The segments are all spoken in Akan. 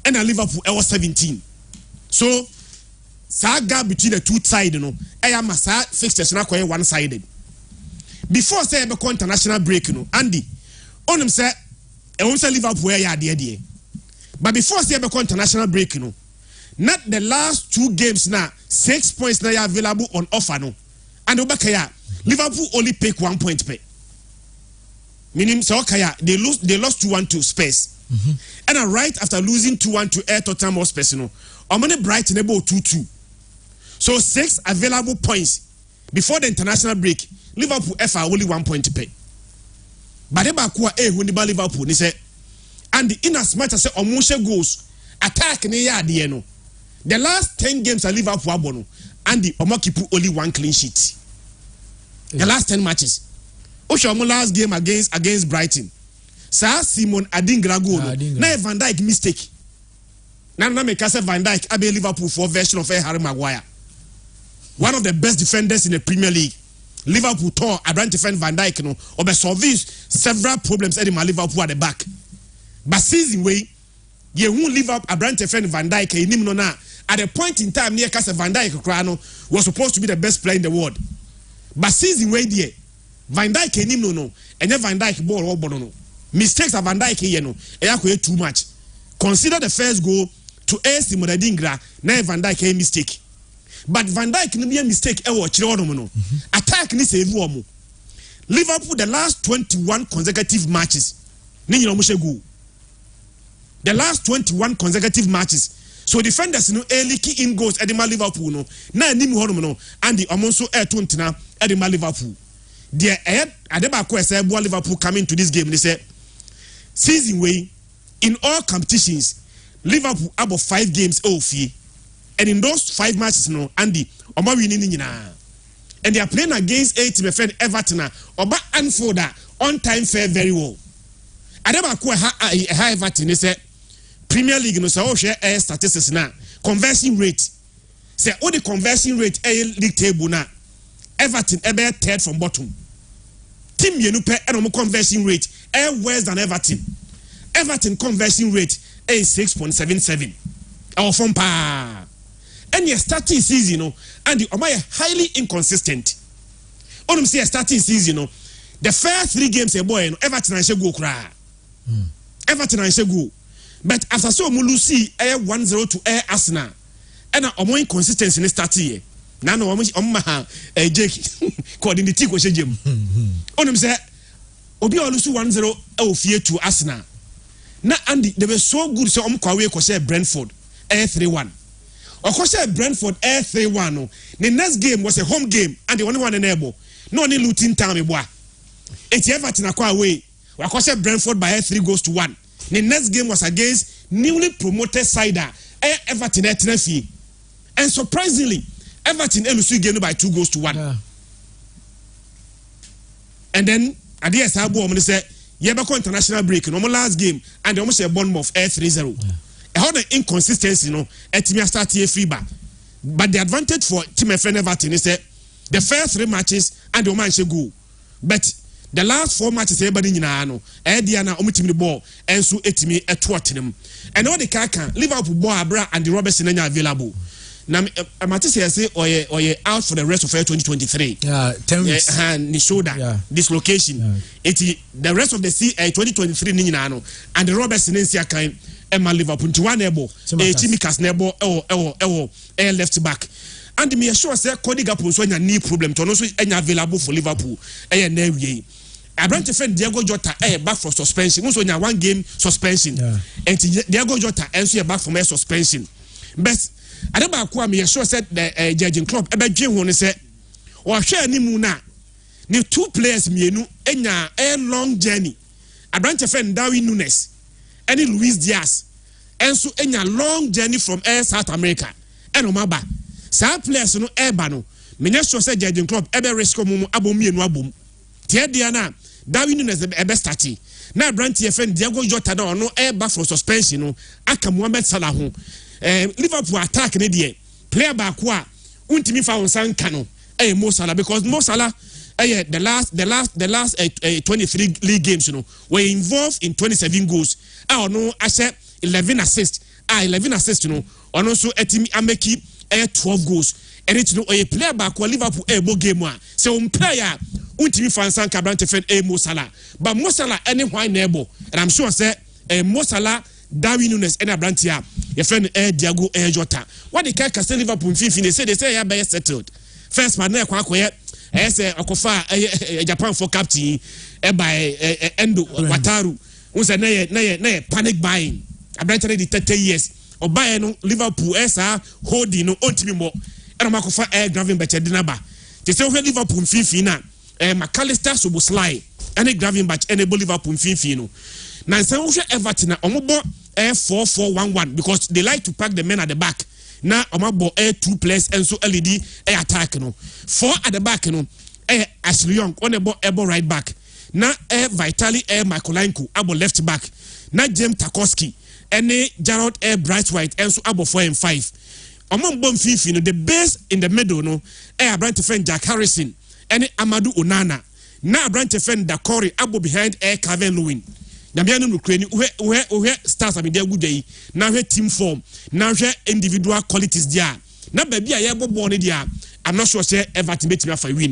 and a Liverpool was 17. So saga between the two sides, you know, I am a fixtures not quite one-sided. Before say be international break, you know, Andy, on him say, I won't say Liverpool where you are dear. But before say be international break, you know, not the last 2 games now, 6 points now available on offer no. And Obakaya, Liverpool only pick 1 point pay. Meaning so Okaya, they lost 2-1 to Spurs. And right after losing 2-1 to Air Tottenham Hotspur, you know, Omani Brighton about 2-2. So 6 available points before the international break. Liverpool FR only 1 point to pay. But the back when the Liverpool they say, and in as much as Omushe goes attack near the no. The last 10 games at Liverpool abono and the Omokipu only 1 clean sheet. The last 10 matches. Oshomo last game against Brighton. Sir Simon Adingra goal. Now Van Dijk mistake. Now make us Van Dijk abe Liverpool for version of Harry Maguire. One of the best defenders in the Premier League. Liverpool tore a brand defend Van Dijk no or solve several problems at Liverpool at the back. But season way you won't live up a brand defend Van Dijk in no na at a point in time near Casa Van Dijk was supposed to be the best player in the world. But season way there Van Dijk in no and then Van Dijk ball or bono. Mistakes of Van Dijk here no too much. Consider the first goal to AC Milan na Van Dijk a mistake. But Van Dijk no be a mistake e watch no. Attack ni save womo. Liverpool the last 21 consecutive matches. Ni no goal. The last 21 consecutive matches. So defenders no early key in goals edema Liverpool no. Na nim ho no and the omonso e to ntina edema Liverpool. There adeba ko say Liverpool coming to this game they say season way in all competitions Liverpool about 5 games fee. And in those 5 matches, no, Andy, Oma winning nyina. And they are playing against a team friend Everton. Oba unfolder on time fair very well. Adeba ko ha Everton they say Premier League no so share statistics na conversion rate. Say all the conversion rate league table na Everton ebe 3rd from bottom. Team yenu pe eno conversion rate worse than Everton. Everton conversion rate is 6.77. Our from pa. And your starting season, you know, and the highly inconsistent. On say starting season, you know, the first 3 games a boy, you know, Everton and go cry. Everton and go. But after so Mulusi 1-0 to Arsenal, and a more inconsistency in the start here. Now no Jake coordinating ko shejim. On say Obi Olusu 1-0 fear to Arsenal. Now Andy they were so good so kwawe ko share Brentford 3-1. Okosha Brentford 3-1 no. The next game was a home game and the only one enable. No only Luton Town me boy. It's Everton akwa away. Okosha Brentford by 3-1. The next game was against newly promoted side Everton Etenefi. And surprisingly, Everton elusu game by 2-1. Yeah. And then at the Sabo I'm say Yebako international break no last game and they almost a Bournemouth 3-0. Yeah. How the inconsistency, you know, Etimia start here free back. But the advantage for Team FN Everton is that the first 3 matches and the man should go. But the last 4 matches, everybody in Ano, Ediana, omitim the ball, and so Etimi at Tottenham. And all the Kaka, Liverpool, Boabra, and the Robertson are available. Now, I'm say, or out for the rest of 2023. Yeah, 10 weeks. And the shoulder, dislocation. Yeah. The rest of the 2023 Ninano, and the Robertson in Siakai. Emma Liverpool to one able Chimikas nebo left back and me sure say Cody Gapon so any problem to also any available for Liverpool newe Abraham friend Diego Jota back for suspension also 1 game suspension and Diego Jota also back from suspension but adeba ko me sure said the judging club dwen ho say o hwe animu na the 2 players mienu enya a long journey Abraham friend Darwin Nunes and Luis Diaz and so enya long journey from South America and omaba some players no eba no me sure say judging club ebe risk mu abomi enu abom tie dia na Darwin Nunes ebe start na brand friend Diego Jota na no eba for suspension no aka Mohamed Salah ho Liverpool attack ne die player back a untimi fa wonsan ka no Mo Salah because Mo Salah the last 23 league games, you know, were involved in 27 goals. I don't know, I said 11 assists. 11 assists no ono so etimi ameki 12 goals and it no a player back for Liverpool game one so player untimi fansan ka Brent Fen Mo Salah but Mo Salah any why neighbor and I'm sure say Mo Salah Darwin Nunes and Abrantia your friend Diago Jota what the guy say Liverpool fifi they say ya be settled first man na kwa koye say okofa Japan for captain by Endo Wataru unse na panic buying Abrantia the 30 years or buy no Liverpool esa holding no ontimi mo and makofa graving beche dinaba they say Liverpool fifi na McAllister Soboslai any graving batch enable Liverpool fifi no now say Everton na omobo 4-4-1-1 because they like to pack the men at the back. Now omobo 2 players and so LED attack no. 4 at the back no. Ashley Young on the ball right back. Now Vitali Michaelenko abo left back. Now James Tarkowski any Gerald Bright White and so abo 4 and 5. Omobo fifi no the base in the middle no. Brand defend Jack Harrison any Amadou Onana. Now brand defend Dakori abo behind Calvin Lewin. Namiano Ukraine where stars are there good day. Now her team form, now her individual qualities there. Now baby I ever born there. I'm not sure say Everton make me for win.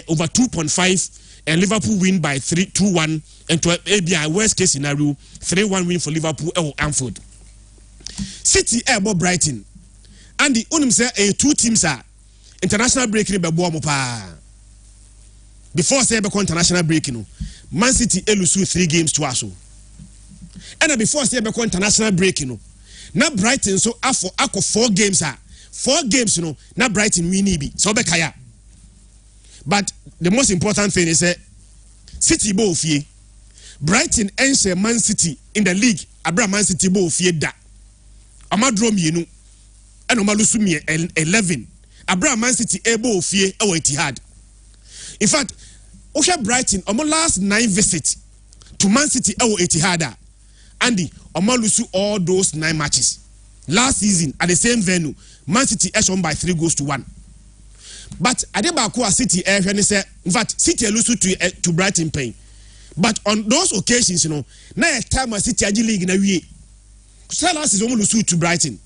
Over 2.5 and Liverpool win by 2-1 and to a worst case scenario 3-1 win for Liverpool or Anfield. City about Brighton. And the only say 2 teams are international break in Mopa. Before say international break Man City elusu 3 games to us. And before say international break na Brighton so after 4 games 4 games na Brighton win bi so be kaya. But the most important thing is City bo fie Brighton enche Man City in the league abra Man City bo fie da amadro mienu and omalusu mi 11 abra Man City ebo fie e Etihad. In fact Brighton on last 9 visits to Man City Etihad. Andy Omalusu all those 9 matches. Last season at the same venue, Man City won by 3 goals to 1. But Adebaku City say in fact City lose to Brighton pain. But on those occasions, na time City aji league na wie. Last is Omalusu to Brighton.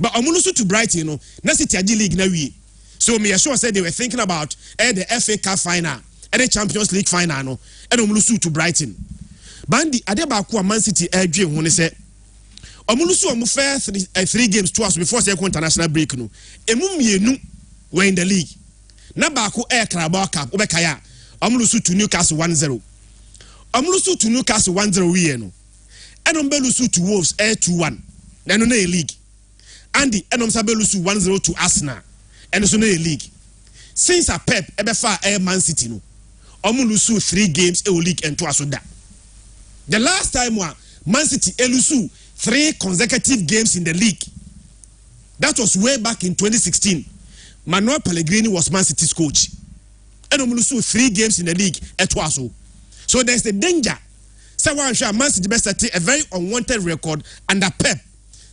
But Omalusu to Brighton, na City aji league na wie. So me sure said they were thinking about the FA Cup final. The Champions League final no and omulusu to Brighton. Bandi Adebaku Man City dream when they say omulusu omu first 3 games to us before say international break no. Emu mienu were in the league. Na baako Carabao Cup obekaya omulusu to Newcastle 1-0. Omulusu to Newcastle 1-0 we no. And ombelusu to Wolves 2-1. Na no na league. Andy enomsabelusu 1-0 to Arsenal. And so na league. Since a Pep ebefa Man City no. Omulusu 3 games e league and 2 asoda. The last time Man City elusu 3 consecutive games in the league. That was way back in 2016. Manuel Pellegrini was Man City's coach. And omulusu 3 games in the league and 2 aso. So there's the danger. So Man City best a very unwanted record under Pep.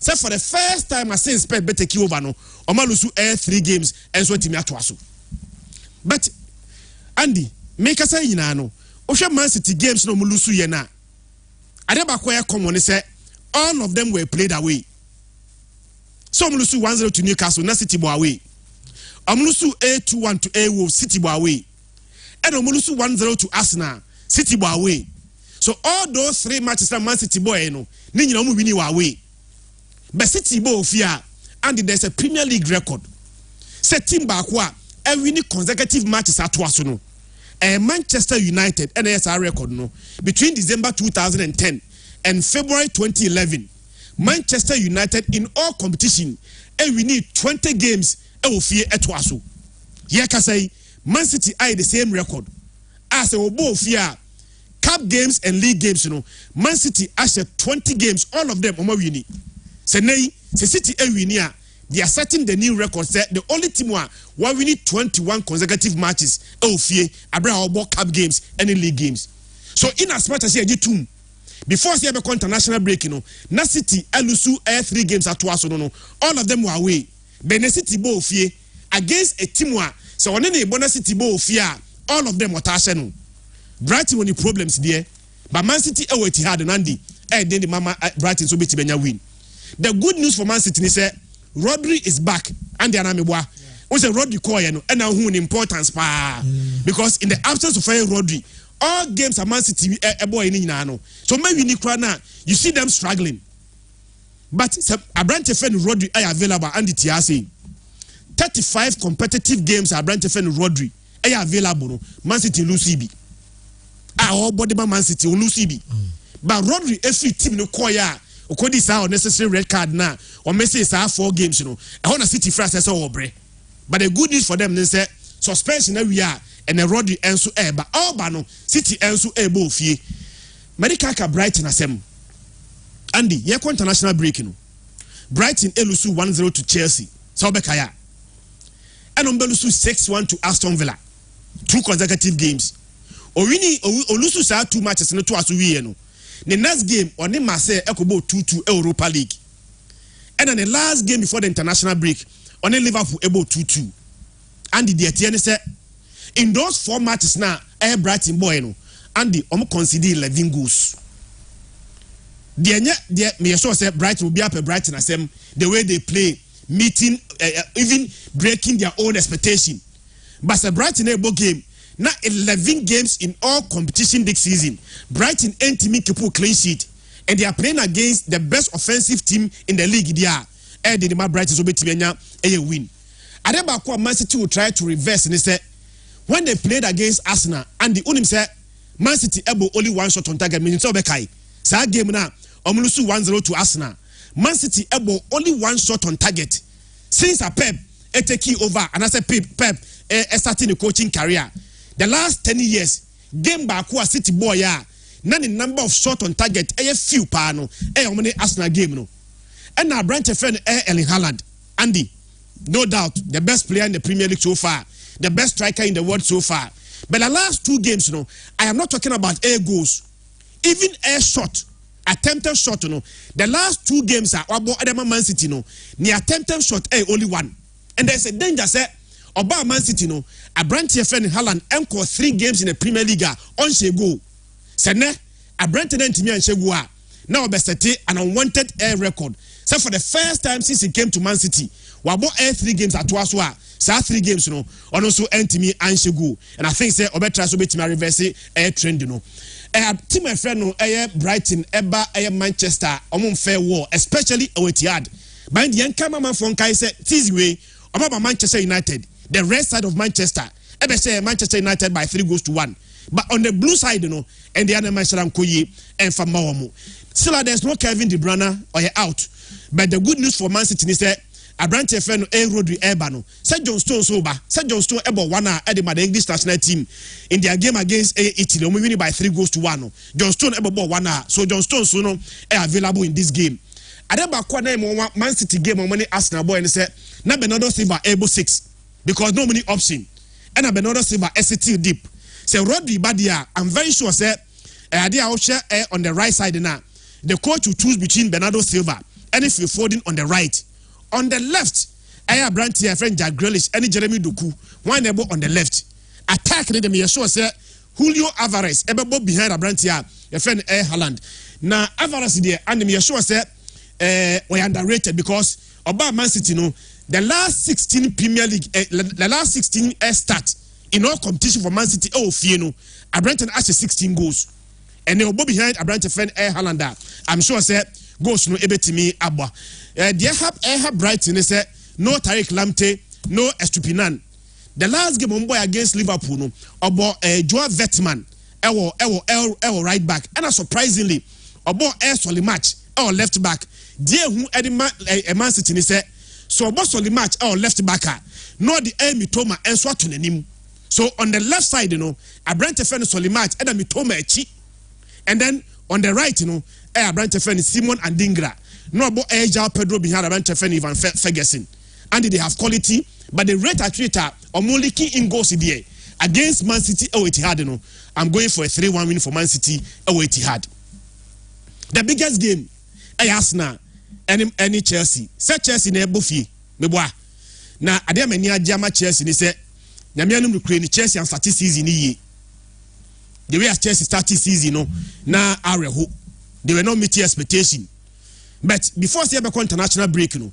So for the first time since Pep better take over no, omulusu 3 games and so team ato aso. But Andy make us say no. Man City games no mulusu ye na. Adebakoya come on say all of them were played away. So mulusu 1-0 to Newcastle, na City bo away. Mulusu 2-1 to Wolves, City bo away. And mulusu 1-0 to Arsenal, City bo away. So all those 3 matches that Man City boy no, ni nyina mu wini away. But City bo fear and there's a Premier League record. Say team back winning consecutive matches at twice no. Manchester United NSR record no between December 2010 and February 2011. Manchester United in all competition we need 20 games fear at twice. Here can say Man City are the same record as a fear cup games and league games Man City has 20 games all of them winning. Say City winning. They are setting the new record. The only team where we need 21 consecutive matches. Abraham cup games and league games. So in as much as you do, before you have a international break, Na City elusu 3 games at twice no. All of them were away. Benin City bo fear against a team so when any Bona City bo fear all of them were tashen. Brighton only problems there, but Man City Etihad and Andy then the mama Brighton so beti benya win. The good news for Man City is that Rodri is back and the Anamibwa. We say Rodri koye and now who importance pa because in the absence of Rodri, all games are Man City a boy in Nano. So maybe you see them struggling. But a branch of Rodri are available and the TRC. 35 competitive games are branch of Rodri are available. Man City lose CB. All body Man City lose CB. But Rodri every team no koya. Okodi sa unnecessary red card na or Messi sa 4 games you know. I want City first as obre. But the good news for them is that suspension we are and the Rodri enso but all bano City enso ebo fie. Medical ka Brighton asem. Andy, ye international break you know. Brighton elusu 1-0 to Chelsea. So bekaya. And Belusu 6-1 to Aston Villa. 2 consecutive games. Owini olusu sa 2 matches no to asu wie no. The next game on him Marseille ekobo 2-2 Europa League. And then the last game before the international break on Liverpool ebo 2-2. And the Etienne said in those 4 matches now Brighton boy no and the consider 11 goals. The me sure say Brighton will be up at Brighton as them the way they play meeting even breaking their own expectation. But the Brighton able game now 11 games in all competition this season. Brighton ain't me keep clean sheet and they are playing against the best offensive team in the league. They are the Brighton so a win. Adebakwa Man City will try to reverse and they say when they played against Arsenal and the unim said Man City able only 1 shot on target meaning so bekai. Sa game now omulusu 1-0 to Arsenal. Man City able only 1 shot on target. Since a Pep take over and I said Pep starting the coaching career. The last 10 years, game back who City boy ya, none in number of shot on target, few pano, many Arsenal game no. And now branch a friend Erling Haaland, Andy, no doubt the best player in the Premier League so far, the best striker in the world so far. But the last 2 games, you know, I am not talking about air goals, even air shot, attempted shot, you know. The last 2 games are about Man City, no, the attempted shot only 1, and there's a danger say. Oba Man City no a branch your friend Haaland encore 3 games in the Premier League on shego. Sene a branch then to me and shego now best an unwanted air record. So for the first time since he came to Man City, wabo air 3 games at Waswa. Sa 3 games you know on also enti me and shego. And I think say obetra so bit me reverse air trend you know. Team my friend no air Brighton eba air Manchester omum fair war especially Etihad. But the Yankama man from Kai say this way about Manchester United. The red side of Manchester, ever say Manchester United by 3-1. But on the blue side, you know, and the other Manchester Koye and Famawamu. Still, there's no Kevin De Bruyne or out. But the good news for Man City is that a branch of Rodri Ebano. Said John Stones over. Said John Stones about 1 hour at the English national team in their game against Italy. We win by 3-1. John Stones about 1 hour. So John Stones no are available in this game. Adeba name Man City game on money Arsenal boy and said, na Bernardo Silva able 6. Because no many option. And a Bernardo Silva ST deep. Say Rodri Badia, I'm very sure say idea on the right side now. The coach will choose between Bernardo Silva and if you're folding on the right. On the left, I branch here friend Jack Grealish and Jeremy Doku. One able on the left. Attack them here sure say Julio Alvarez able behind a branch here, your friend Haaland. Now Alvarez there and me sure say we underrated because about Man City no. The last 16 Premier League, the last 16 start in all competition for Man City, Fieno, Abraham actually 16 goals. And they will be behind Abraham friend Haaland. I'm sure say goals no able to me abba. They have Brighton, they say no Tariq Lamptey, no Estupinan. The last game on boy against Liverpool, no, about Joao Vetman, right back. And surprisingly, about Solimatch, our left back. Dear who Man City, they say. So boss on the match left backer. No the Mitoma and Swatunim. So on the left side, you know, a branch of friend Solimatch and a Mitoma Echi. And then on the right, you know, a branch of friend Simon and Dingra. No bo Pedro behind a branch of friend Ivan Ferguson. And they have quality, but the rate at rate are only key in goals here. Against Man City Etihad, you know. I'm going for a 3-1 win for Man City Etihad. The biggest game, Arsenal. Any Chelsea. Say Chelsea na ebofi meboa. Na ade amani agama Chelsea ni say nyamianum recruit Chelsea and start season ni. The way as Chelsea started season no na areho. They were not meeting expectation. But before say be international break no,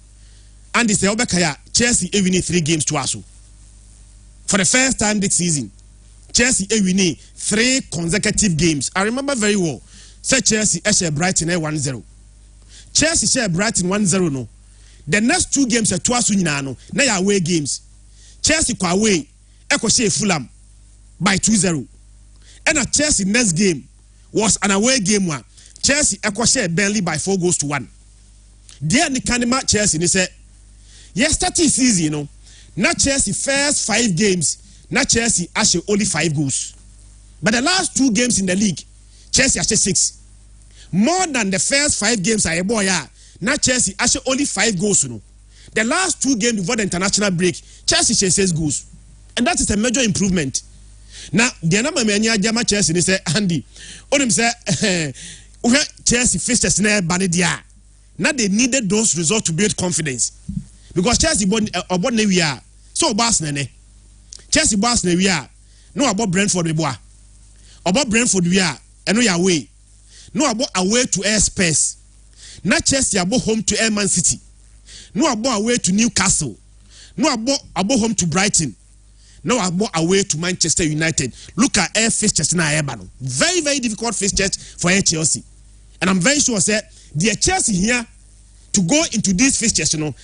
and say obekaya Chelsea winning 3 games to us. For the first time this season, Chelsea winning 3 consecutive games. I remember very well. Say Chelsea share Brighton 1-0. Chelsea share Brighton 1-0 no. The next 2 games are twice nyina no. Na ya away games. Chelsea kwa away share Fulham by 2-0. And at Chelsea next game was an away game one. Chelsea share Burnley by 4-1. There ni kanima Chelsea ni say yes starting season you know. Na Chelsea first 5 games na Chelsea actually only 5 goals. But the last 2 games in the league Chelsea actually 6. More than the first 5 games I boy na Chelsea actually only 5 goals you know. The last 2 games before the international break Chelsea 6 goals. And that is a major improvement. Now the number many Jama Chelsea they say Andy onim say Chelsea fixtures na banidia. Now they needed those results to build confidence. Because Chelsea born we are so boss nene. Chelsea boss ne we are no about Brentford we boa. About Brentford we are and no away. No about away to Air Spurs. Not Chelsea about home to Air Man City. No about away to Newcastle. No about home to Brighton. No about away to Manchester United. Look at air fixtures na Ebano. Very, very difficult fixtures for Chelsea. And I'm very sure say the Chelsea here to go into these fixtures, you know,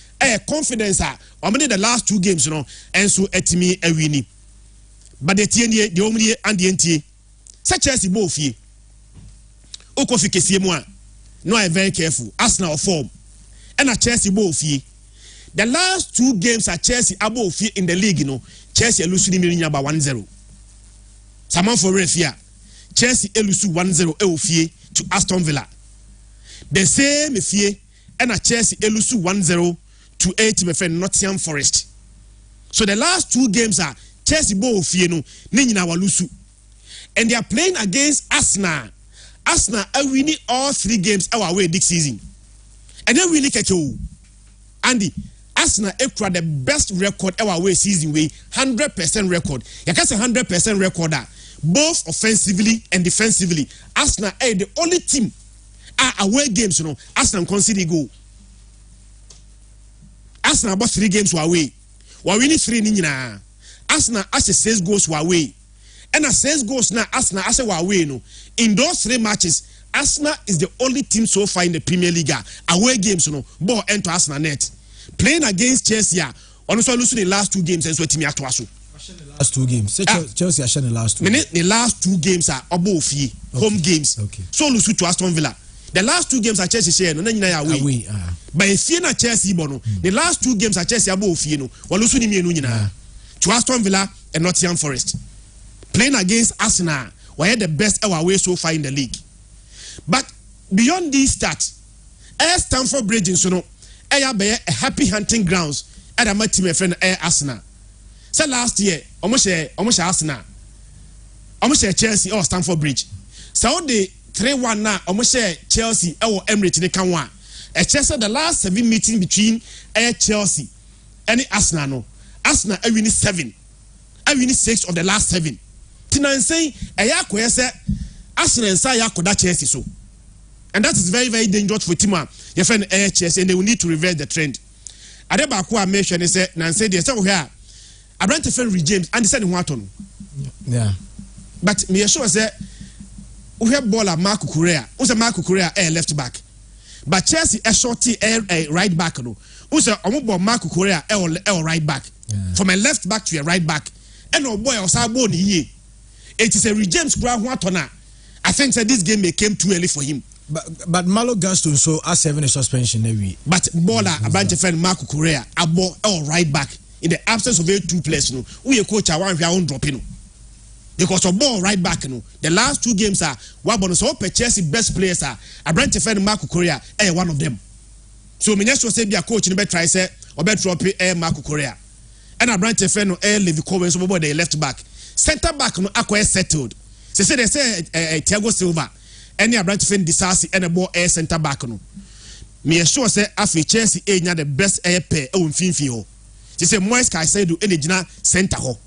confidence many the last 2 games, you know, and so etimi winning. But the TNA, the only and the NTA, such Chelsea both ye. Okofi kesie mo no I very careful. Arsenal form. And a Chelsea both ye. The last 2 games at Chelsea above ye in the league, you know, Chelsea losing million by 1-0. Someone for refia. Chelsea elusu 1-0 eofie to Aston Villa. The same fie and a Chelsea elusu 1-0 to 8 friend Nottingham Forest. So the last 2 games are Chelsea bo fie no nyina walusu. And they are playing against Arsenal. Arsenal are winning all 3 games our way this season. And then really catch you. Andy, Arsenal equal the best record our way season way 100% record. You can say 100% recorder both offensively and defensively. Arsenal are the only team away games, you know. Arsenal concede goal. Arsenal about 3 games were away. We're winning 3 nina. Arsenal actually 6 goals were away. And 6 goals now Arsenal actually were away, no. In those 3 matches, Arsenal is the only team so far in the Premier League away games, you know. Ball enter Arsenal net. Playing against Chelsea, also losing the last 2 games and so team at Wasu. Last 2 games. Chelsea are the last 2. The last 2 games are above home games. Okay. So lose to Aston Villa. The last 2 games are Chelsea share no na away. But if you na Chelsea bono, the last 2 games are Chelsea above no. Walusu ni mienu nyina. To Aston Villa and Nottingham Forest. Playing against Arsenal, we had the best away so far in the league. But beyond these stats, Stamford Bridge in Sono, a happy hunting grounds at a team friend Arsenal. So last year, almost Arsenal, almost Chelsea or Stamford Bridge. So the 3-1 now, almost Chelsea or Emirates in Kanwa. Chelsea the last 7 meetings between Chelsea and Arsenal. No, Arsenal are winning 7. I winning 6 of the last 7. Tina saying Ayako say Arsenal and Sayako that Chelsea so. And that is very, very dangerous for Tima. Your friend Chelsea, and they will need to reverse the trend. Adebakwa mentioned he said, Nancy, they said, here, I ran to friend with James and he said, what on? Yeah. But me sure say, we have baller Marco Correa. Who's a Marco Correa left back? But Chelsea a shorty right back. No, who's a Marco Correa right back? Yeah. From a left back to a right back. And no boy, or Sabo ni. It is a James Graham Watona. I think that this game may came too early for him. But Malo Gaston so as 7 a suspension every. But baller about to find Marco Correa right back in the absence of 2 players. No, we a coach I want our own dropping. Because of ball right back, you know, the last 2 games are Wabon so Chelsea best players are I brand to find Marco Correa one of them. So me just say be a coach in the try say or bet drop Marco Correa. And I brand to find Levi Cohen so they left back. Center back no acquire settled. They say Thiago Silva and I brand to find Disasi and a ball center back no. Me sure say after Chelsea the best pair on Finfio. They say Moise Caicedo any general center ho.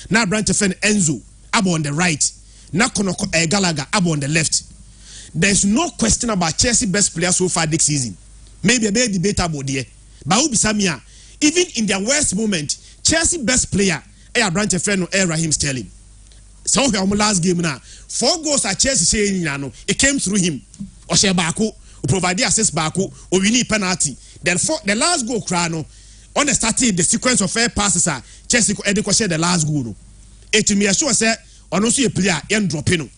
Now brand to find Enzo Abo on the right, Nakono Gallagher Abo on the left. There's no question about Chelsea best player so far this season. maybe a bit debatable there. But who be Samia? Even in their worst moment, Chelsea best player, branch a friend Raheem Sterling. So we last game now. 4 goals at Chelsea saying it came through him. Oshe Baku, who provided assist Baku, or we need penalty. Then for the last goal, Krano, on the starting the sequence of fair passes, Chelsea share the last goal. It me assure say on also a player and dropping.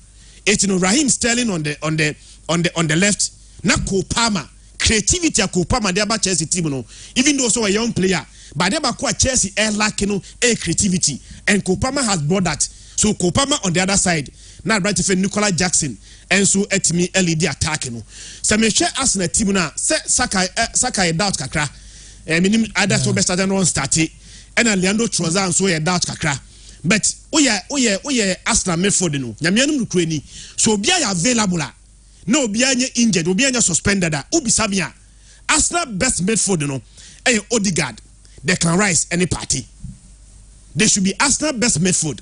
It Raheem Sterling on the left. Na Kopama creativity Kopama there about Chelsea team no. Even though so a young player, but there about Chelsea air lacking a creativity, and Kopama has brought that. So Kopama on the other side. Now right to Nicola Jackson and so etimi LED attacking. So me share Arsenal team na Saka doubt kakra. Minim other so best than one started. And Leandro Trossard so a doubt kakra. But oye Arsenal midfield no. Nyamianum Ukraine. So be available. No be injured, be suspended. Ubi Samia. Arsenal best midfield no. Odegaard. They can rise any party. They should be Arsenal best midfield.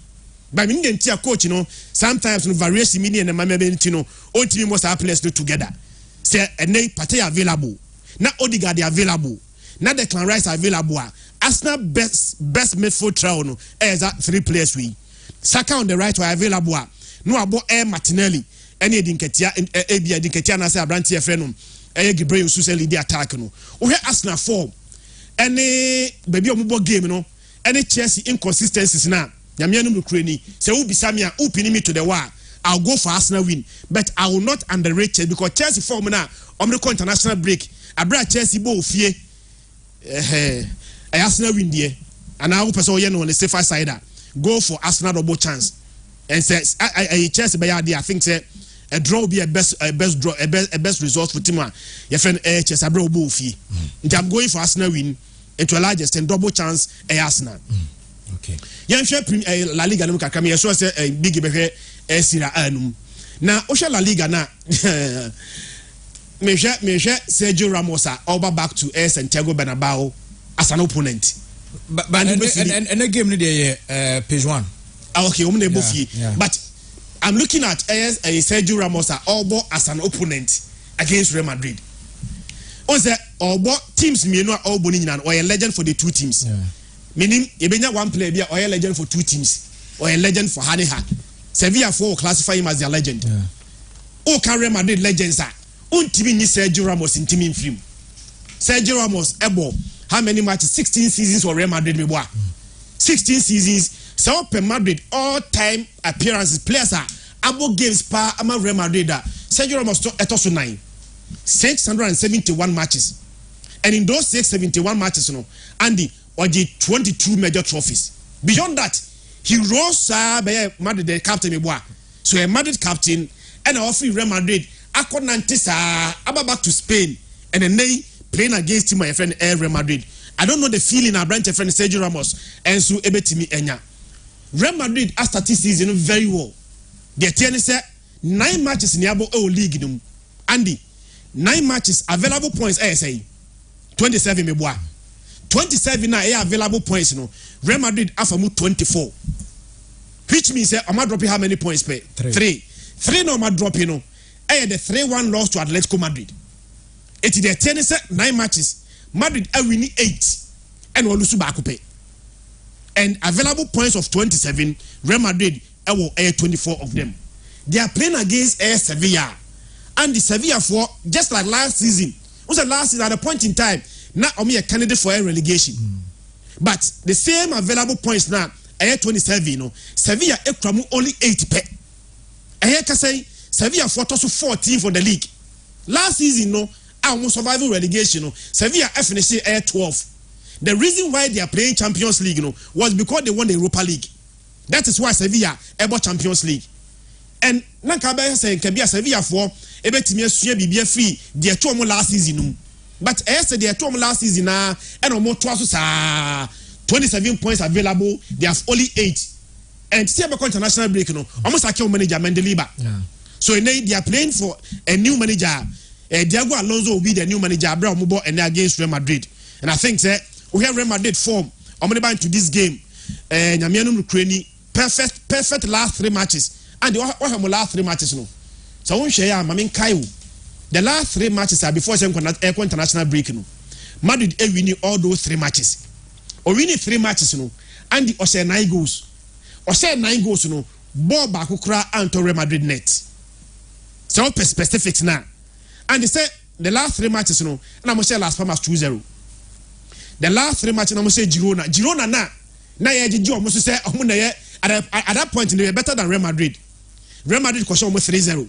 But we need to coach, sometimes no variation meaning and the all team must have players together. Say a name party available. Now Odegaard available. Now the Clan Rice available. Arsenal best midfield trial as 3 players we. Saka on the right were available. No about Air Martinelli. Any Dinketia Dinketia na say Abranti friend Gabriel Suseli the attack no. We Arsenal form. Any baby omubo game any Chelsea inconsistencies now. Nyamianum Ukraine say who be Samia who pin me to the wall. I'll go for Arsenal win, but I will not underrate it because Chelsea form now on the international break. I brought Chelsea bo fear Arsenal win there, and I hope so on the safer side. Go for Arsenal double chance, and says I Chelsea by idea. I think say a draw will be a best result for team. Your friend Chelsea I brought bo fear. I'm going for Arsenal win into a largest and double chance Arsenal. Okay. Yan share La Liga no kakra me so say big behwe Sira anum. Na o share La Liga na me share Sergio Ramos over back to Santiago Bernabeu as an opponent. But and the game no dey page 1. Okay, na both but I'm looking at Sergio Ramos over as an opponent against Real Madrid. On say over teams me no over ni nyina or a legend for the 2 teams. Yeah. Meaning, you be one player be a legend for 2 teams or a legend for Haniha. Sevilla 4 classify him as their legend. Oh, Real Madrid legends are. Team ni Sergio Ramos in team in film. Sergio Ramos ebo how many matches? 16 seasons for Real Madrid me boy. 16 seasons. So per Madrid all time appearances players are abo games per ama Real Madrid. Sergio Ramos etoso 9. 671 matches. And in those 671 matches, Andy or the 22 major trophies. Beyond that, he rose by Madrid the captain. So a Madrid captain and offering Real Madrid. Aba back to Spain and then they playing against him, my friend Real Madrid. I don't know the feeling I branch a friend Sergio Ramos and so ebetimi enya. Real Madrid as statistics very well. The tennis said 9 matches in the Abo League. Andy, 9 matches available points. I say 27 me boy. 27 now available points. Real Madrid afamu 24, which means I'm dropping how many points? 3 no I'm dropping. The 3-1 loss to Atletico Madrid. It's the tennis 9 matches. Madrid are winning 8 and will lose back pay. And available points of 27. Real Madrid will 24 of them. They are playing against Sevilla, and the Sevilla for just like last season. Was the last season at a point in time? Now only a candidate for a relegation, but the same available points now. 27. Sevilla only 8 pe. I can say Sevilla for 14 for the league. Last season, almost survival relegation. Sevilla finished 12. The reason why they are playing Champions League, was because they won the Europa League. That is why Sevilla ever Champions League. And Nankaba saying can be a Sevilla for a bit be free. They are 2 last season. But as they are 2 last season and more 27 points available. They have only 8. And see about international break, almost like your manager Mendeliba. So they are playing for a new manager. Diego Alonso will be the new manager. Abraham Mubo and against Real Madrid. And I think that we have Real Madrid form. I'm going to into this game. Nyamianum Ukraine perfect last 3 matches. And they have last 3 matches. So I won't share. I mean, Kyle. The last 3 matches are before international break. No. Madrid winning all those 3 matches. Or winning 3 matches, no. And the Ose 9 goals. Ose 9 goals, no. Ball back ukra anto Real Madrid net. So specifics now. And they say the last 3 matches, no. And I'm say last match 2-0. The last 3 matches, I'm say Girona na ye ji almost say at that point they were better than Real Madrid. Real Madrid was almost 3-0.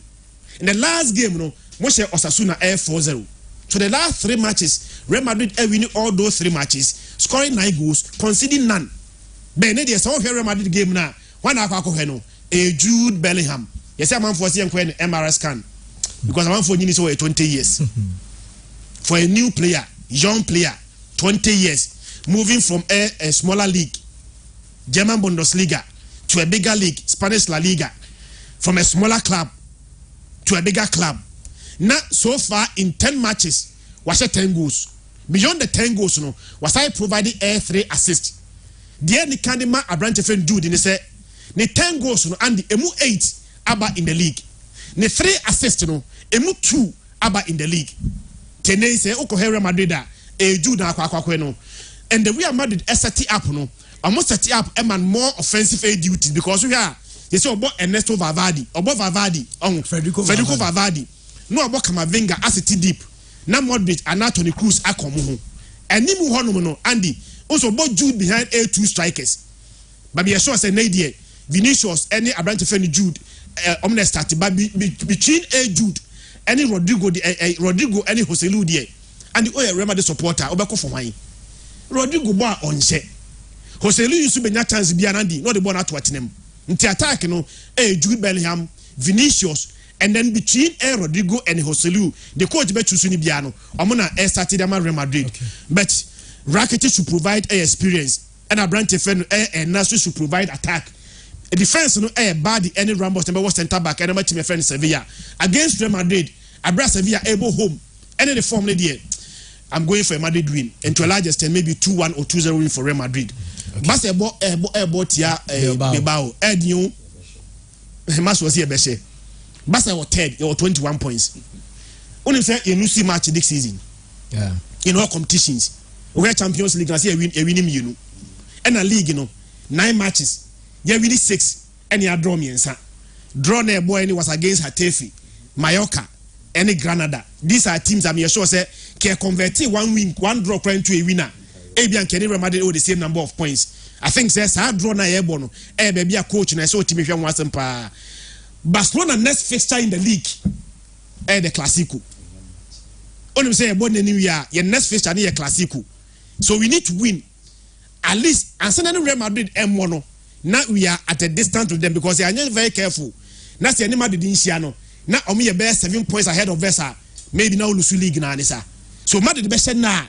In the last game, no, Moshe Osasuna 4-0. So the last 3 matches, Real Madrid winning all those 3 matches, scoring 9 goals, conceding none. Benedict, so Real Madrid game now. One no, Jude Bellingham. Yes, I'm for seeing MRI scan because I'm for 20 years. For a new player, young player, 20 years, moving from a smaller league, German Bundesliga, to a bigger league, Spanish La Liga, from a smaller club to a bigger club. Now, so far in 10 matches, was 10 goals. Beyond the 10 goals, no, was I providing 3 assists. The only Kandima Abrante friend dude in the say, ne 10 goals, no, and the emu 8 aba in the league. Ne 3 assists, no, emu 2 aba in the league. Tene say, Real Madrid, Jude no. And the Real Madrid set it up, no, almost set it up and more offensive duties because we are. They say about Ernesto Valverde, Federico Valverde. No about Camavinga as it deep. Na Modric and Toni Kroos akomo. And nimu hono no Andy. Also about Jude behind A2 strikers. But be sure say Nadia, Vinicius, any Abrante friend Jude, omne start but between A Jude, any Rodrigo, any Joselu there. And the Real Madrid supporter obeko for wine. Rodrigo ba onse. Joselu used to be na chance bi anandi, not the ball at Tottenham. Nti attack no Jude Bellingham, Vinicius, and then between Rodrigo and Joselu, the coach bet choose ni bia no. Omona started am Real Madrid. Okay. But Rakitic should provide experience and Abrante friend and Nasri should provide attack. A defense no bad any Ramos number was center back and my team friend Sevilla against Real Madrid. Abra Sevilla able home. And the form there. I'm going for a Madrid win and to a large extent maybe 2-1 or 2-0 win for Real Madrid. Basketball tia Bilbao Ednu Mas was here beshe. Basketball third or 21 points. Only say you see match this season. Yeah. In all competitions. We Champions League and say winning you know. And a league, 9 matches. You win 6 and you draw me and draw near boy and it was against Hatafe, Mallorca, and Granada. These are teams I'm sure say can convert 1 win, 1 draw into a winner. Abian can never Madrid the same number of points. I think says I draw na airborne. Baby a coach and I saw team if you want some pa. Barcelona next fixture in the league. The Clasico. Only say about the new year, your next fixture near Clasico. So we need to win. At least and send Real Madrid M1. Now we are at a distance to them because they are not very careful. Now see any Madrid in Siano. Now only a best 7 points ahead of Versa. Maybe now lose league na nisa. So Madrid best na.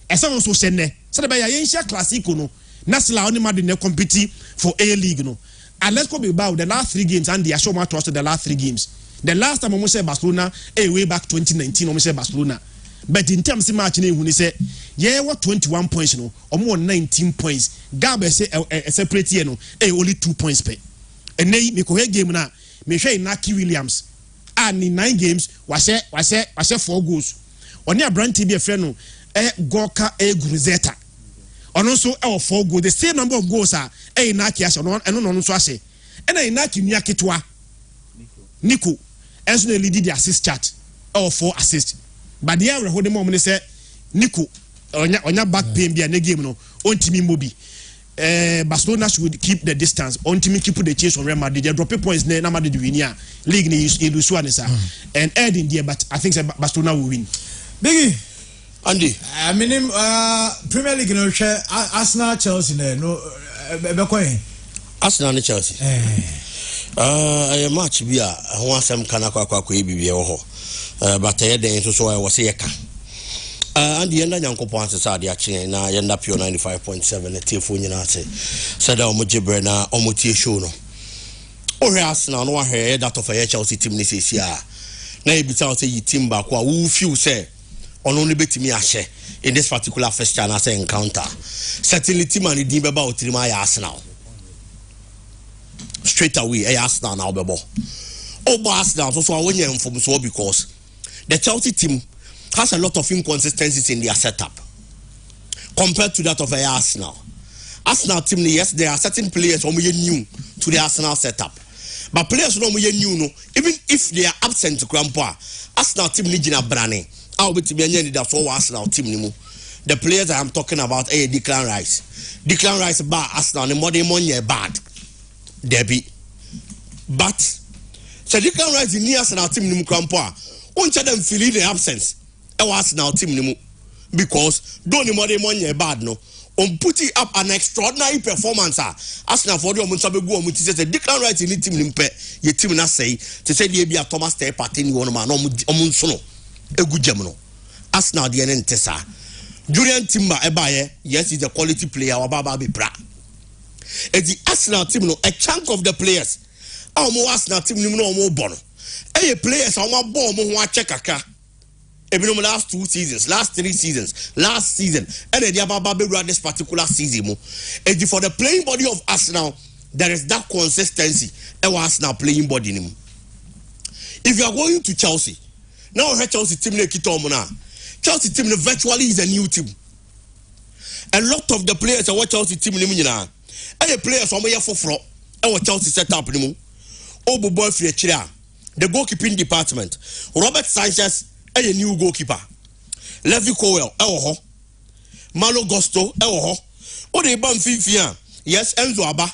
Esa also send. So the Bayern Clasico no. Nasla only Madrid ne compete for A League no. And let's go about the last 3 games and the Ashoma to us the last 3 games. The last time almost said Barcelona way back 2019 almost said Barcelona. But in terms of match when he said yeah what 21 points no or more 19 points. Gabe say a separate year no only 2 points per. And nay me ko game na me hwe Naki Williams and in 9 games was 4 goals. Oni Abrante be a friend no Gorka Guruzeta. And also 4 goals. The same number of goals are Naki as no and no so ase. And Naki Nyakitwa Nico as no lead the assist chart 4 assists. But the other hold the moment say Nico on your back pain be a game no on Timmy Mobi. Barcelona should keep the distance on Timmy keep the chase on Real Madrid. They drop points near Madrid win league ni Lusuanesa and Ed in there, but I think Barcelona will win. Biggie Andy. I mean Premier League no share Arsenal Chelsea no Arsenal and Chelsea. A match be a one some kanakwa bibi ho. But then so I was here. And the end of Yanko Ponce Sadi actually na yenda pure 95.7 at Tiffany Nase. Said Omujibre na Omuti Shono. Or Arsenal no here that of a Chelsea team this year. Na you tell say you team back who few say on only bet me a share in this particular first chance encounter. Certainly team and the about my Arsenal. Straight away, Arsenal now bebo. Oh Arsenal so when you from so because the Chelsea team has a lot of inconsistencies in their setup compared to that of Arsenal. Arsenal team, yes, there are certain players who are new to the Arsenal setup. But players who are new, even if they are absent to Grandpa, Arsenal team need a branding. I'll be to be any that's all Arsenal team. The players I am talking about are Declan Rice. Declan Rice bad Arsenal, the modern money bad. Debbie. But so Declan Rice in the Arsenal team Grandpa, won't them feel in the absence. Our Arsenal team because don't modern money bad no. On putting up an extraordinary performance, Arsenal for the moment says the Declan Rice in the team your team na say to say the be a Thomas Tay party ni one man omunsono a good gemino. Arsenal the entesa. Julian Timber ebaye, yes, he's a quality player, Baba be pra. And the Arsenal team no a chunk of the players. Our more Arsenal team no more bono. Hey players are more bomb who check aka. Even last 2 seasons, last 3 seasons, last season, and then the Ababa this particular season. And for the playing body of Arsenal, there is that consistency. Arsenal playing body. If you are going to Chelsea, now Chelsea team Chelsea team virtually is a new team. A lot of the players are what Chelsea team and the players are here for our Chelsea set up. Obo boy for the goalkeeping department. Robert Sanchez. A new goalkeeper. Levi Cowell, Malo Gusto, what they ban Fifia. Yes, Enzo Abba.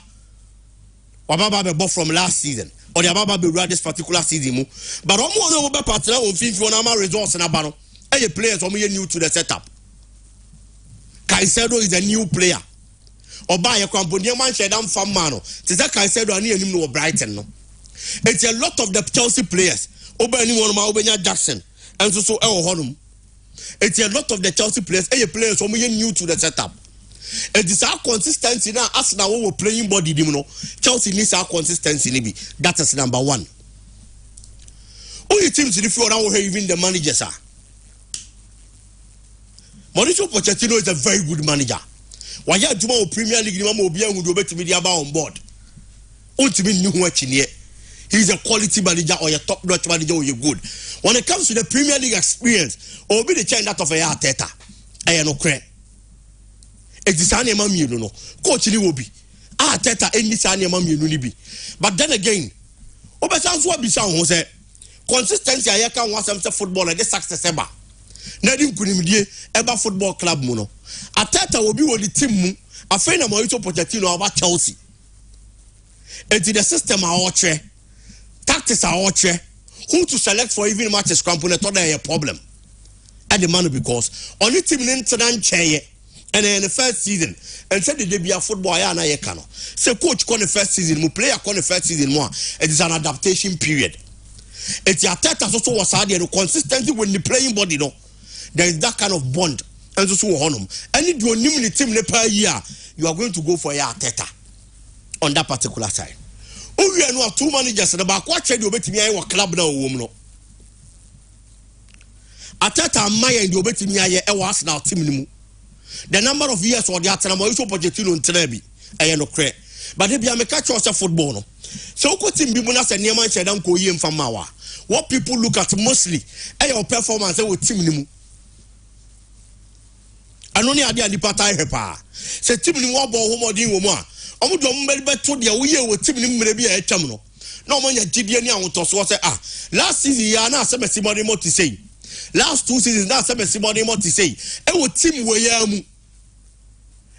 Wababa bought from last season. Or the Ababa be this particular season. But almost over partner on Fifia on resource and Abano. A players are new to the setup. Caicedo is a new player. Or buy a company man shed down from Mano. Tis that Caicedo near him no Brighton. It's a lot of the Chelsea players. Obenya Jackson. And so it's a lot of the Chelsea players, players who are new to the setup. It is our consistency now. Arsenal who playing body, Chelsea needs our consistency. That is number one. Only teams in the floor now even the managers are. Mauricio Pochettino is a very good manager. Why you do Premier League? You will be on board. Ultimately, new watch in here. He's a quality manager or a top-notch manager or you're good. When it comes to the Premier League experience, or be the chain that of a Arteta, I am no credit. It's the same man you know. Coach will be Arteta any same man you know be. But then again, over sounds what be sound Jose. Consistency I can want some football like this success ever. Nadim Kunimidie ever football club mono. Arteta will be with the team. A friend of Mauricio Pochettino about Chelsea. It's the system I watch. Tactics are out there. Who to select for even matches component or a problem. At the man because only team in chair and in the first season and said they be a football and I cano. So coach con the first season, mu player con the first season more. It is an adaptation period. It's your Arteta also was hard and consistency when the playing body no. There is that kind of bond and so on. And if you are team per year, you are going to go for your Arteta on that particular side. Oh, we are no 2 managers and about what you bet me I club now, woman. Arteta and Maya and you bet me I was now team. The number of years or the Arteta Mauricio Pochettino and Trebi, I am no credit. But if you are a catch yourself football, so what team people as a near man said, Uncle Ian from Mawa. What people look at mostly, your performance with team. And only idea the part I have. Say team in one ball home or doing woman. I'm going to tell you we were team maybe a terminal. No one had GDN on to say, last season, you are not some somebody more to say. Last 2 seasons, not some somebody more to say. And what team were you?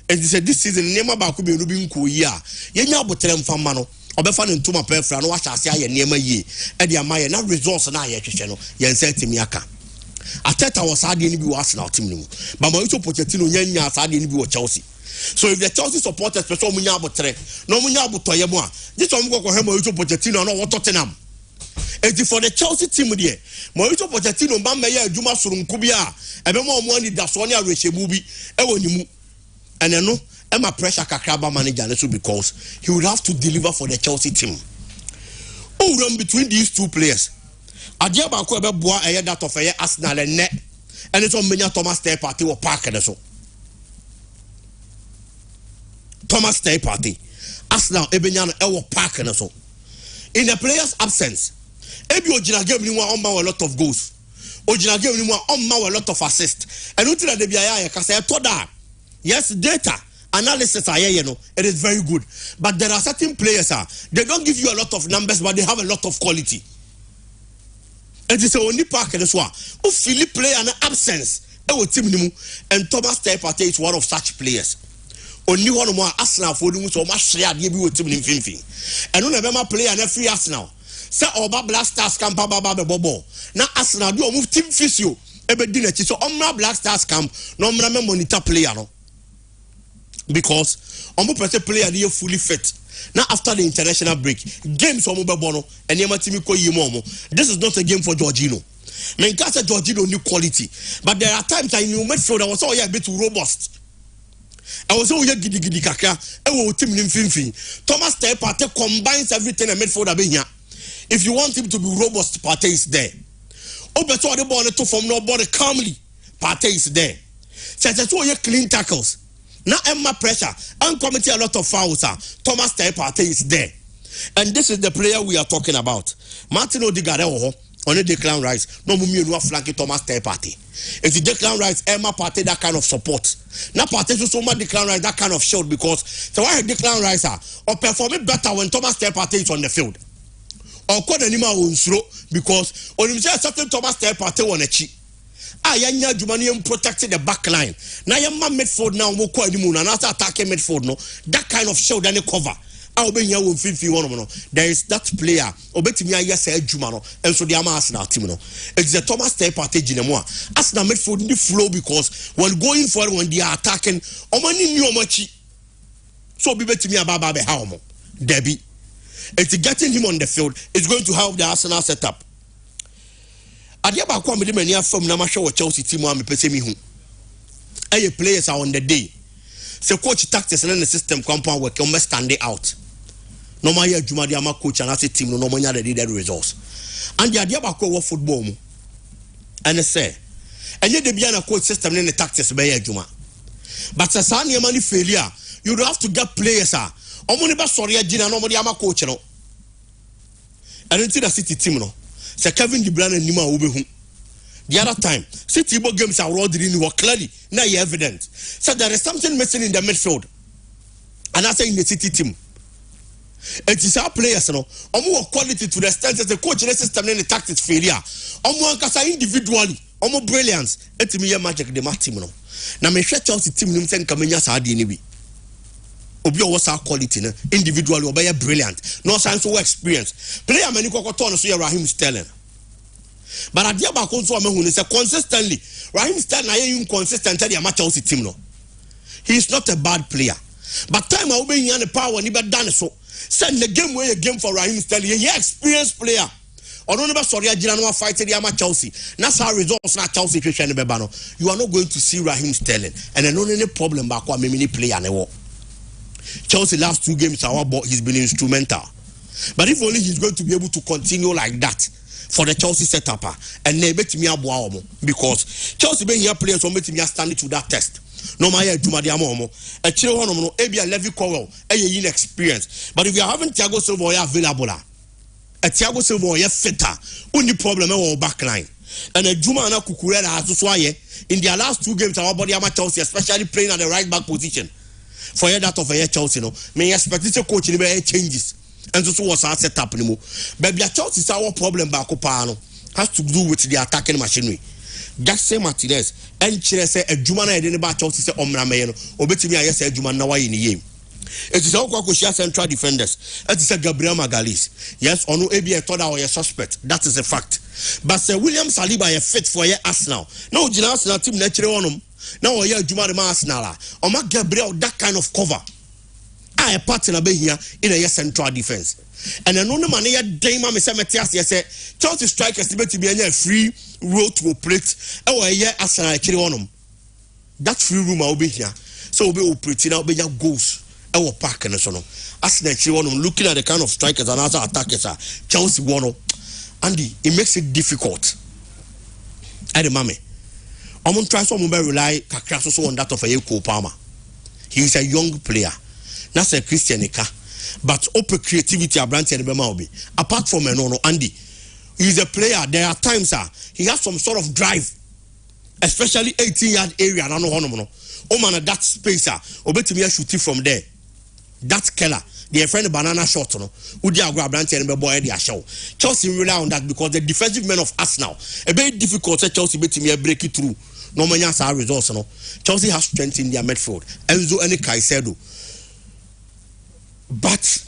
And he said, this season, name about could be Rubin Kuya. You know, but tell them from Mano. Or be fun into my perfect and watch I say, near my ye. And the Amaya, not resource and I channel. Yen said to me, Aka. Arteta was hardly any Arsenal team. But Mauricio Pochettino, Yenya, hardly any Chelsea. So if the Chelsea supporters person munyabo tre, no munyabo toyemo, this one go hemo Mauricio Pochettino no what Tottenham. And for the Chelsea team there, Mauricio Pochettino man meya adwuma surunkubia, ebe mo money da so nya rechebu bi e wonimu. And no, am a pressure kakraba manager so because he would have to deliver for the Chelsea team. Who run between these 2 players? Adia ba ko ebe boa eye that of Arsenal and net. And it's on menya Thomas Tay party or park and so. Thomas Tay party. Arsenal Ebenyan Ewo Park and so. In the players' absence, Ebi Ojina gave me a lot of goals. Ojina game ni mu on ma a lot of assist. And until the bia ka say to da. Yes, data analysis it is very good. But there are certain players they don't give you a lot of numbers, but they have a lot of quality. It is only park and so who Philip play an absence. And Thomas Partey is one of such players. Only one more Arsenal for doing so much share give you a team in Finfi. And no never play an free Arsenal. Say Oba Black Stars camp Baba Bobo. Now Arsenal do move team physio. Ebe dinner so Omra Black Stars camp no monitor player no. Because omo person player dey fully fit. Now after the international break, games omo be bono and yema timi ko yimo. This is not a game for Jorginho. Men can't say Jorginho new quality, but there are times I knew midfield I was all a bit too robust. I was all gidi kaka. I will team in Finfi. Thomas Partey combines everything a midfielder be here. If you want him to be robust, Partey is there. Obeto the ball to from nobody calmly. Partey is there. Says so you clean tackles. Now Emma pressure and committing a lot of fouls. Thomas Partey is there. And this is the player we are talking about. Martin Odegaard on a Declan Rice. No mummy no flank Thomas Partey. If the Declan Rice, Emma Partey that kind of support. Now Partey so much Declan Rice that kind of shield because so why Declan Rice or performing better when Thomas Partey is on the field. Or call anima on slow because on himself certain Thomas Partey on a cheat. Yanya Jumanium protected the back line. Now your man midfield now will call the moon and after attacking midfield no that kind of shield and cover. I'll be here with 51. There is that player. Obetimia yes Jumano and so the Arsenal team. It's the Thomas Partey Ginemoa. Arsenal midfield in the flow because when going forward when they are attacking, Omani new machi. So be better me about how Debbie. It's getting him on the field. It's going to help the Arsenal setup. Adiaba kwa mede mania fam na ma hwe Chelsea team a me pese mi hu. Aye players are on the day. Se coach tactics and the system compound work on stand out. No ma ya adwuma de ama coach and as a team no manya the needed results. And the Adiaba kwa football mu. And say enye de bia na coach system and the tactics be ya adwuma. But sa sa ne mani failure, you have to get players omo ne ba sori agina no mo de ama coach no. And into the City team no. Say Kevin De Bruyne and Nima Ubehu. The other time, City games are already clearly now evident. So there is something missing in the midfield. And I say in the City team. It is our players, no. More quality to the extent that the coaching system and the tactics failure. More individually, more brilliance. It's me a magic the team, no. Now me share Chelsea team num sen kamenya sa ade ni bi. Obi o was our quality no individually obey brilliant no science so experience player many kokoto no so Raheem Sterling but adia ba ko so amahu ni say consistently Raheem Sterling na inconsistent at the Chelsea team no he is not a bad player but time I obey the power ni be done so send the game way a game for Raheem Sterling he experienced player or no sorry agina no fight the Chelsea that's how results na Chelsea hwehwe ne be ba no you are not going to see Raheem Sterling and no any problem ba kwa many player ne wo Chelsea last 2 games he's been instrumental. But if only he's going to be able to continue like that for the Chelsea setup and they bet me because Chelsea being here players will make me stand to that test. No matter Juma Diamomo, a children no a Levy Cowell, a inexperience. But if you are having Thiago Silva available, a Thiago Silva fitter, only problem our back line. And a Juma and a Kukurela has to sway in their last 2 games our body Chelsea, especially playing at the right back position. For that of a Chelsea, no, may expect this coach in changes, and so was our setup anymore. But Chelsea our problem back has to do with the attacking machinery. Jackson Martinez and Chile say a Jumana I didn't about Chelsea say Omra Mayeno, or better me I say Juman now in the game. It is all Kwakushia central defenders. It is a Gabriel Magalis. Yes, or no AB thought our suspect. That is a fact. But Sir William Saliba is fit for your Arsenal. No, Arsenal team naturally on him. Now we are Juma de Arsenal. Or Mark Gabriel that kind of cover. I a partner be here in a central defense. And another man here, Dama Messias, say Chelsea strikers to be a free road to operate. Oh, a year Arsenal actually on them. That free room will be here. So we'll be operating out bigger goals. Our park and so on. Arsenal actually want them looking at the kind of strikers and other attackers. Chelsea want Andy, it makes it difficult. I the mommy. I'm going to try some rely on that of a Cole Palmer. He is a young player. That's a Christian Eka. But open creativity a branch and be. Apart from Andy, He's a player. There are times he has some sort of drive, especially 18-yard area. I don't know. Oh man, that space obetimi shoot from there. That killer, their friend banana shot Udi grab branch and boy their show. Chelsea rely on that because the defensive men of Arsenal a very difficult Chelsea betimi break it through. No many results Chelsea has strength in their midfield. Enzo and Caicedo. But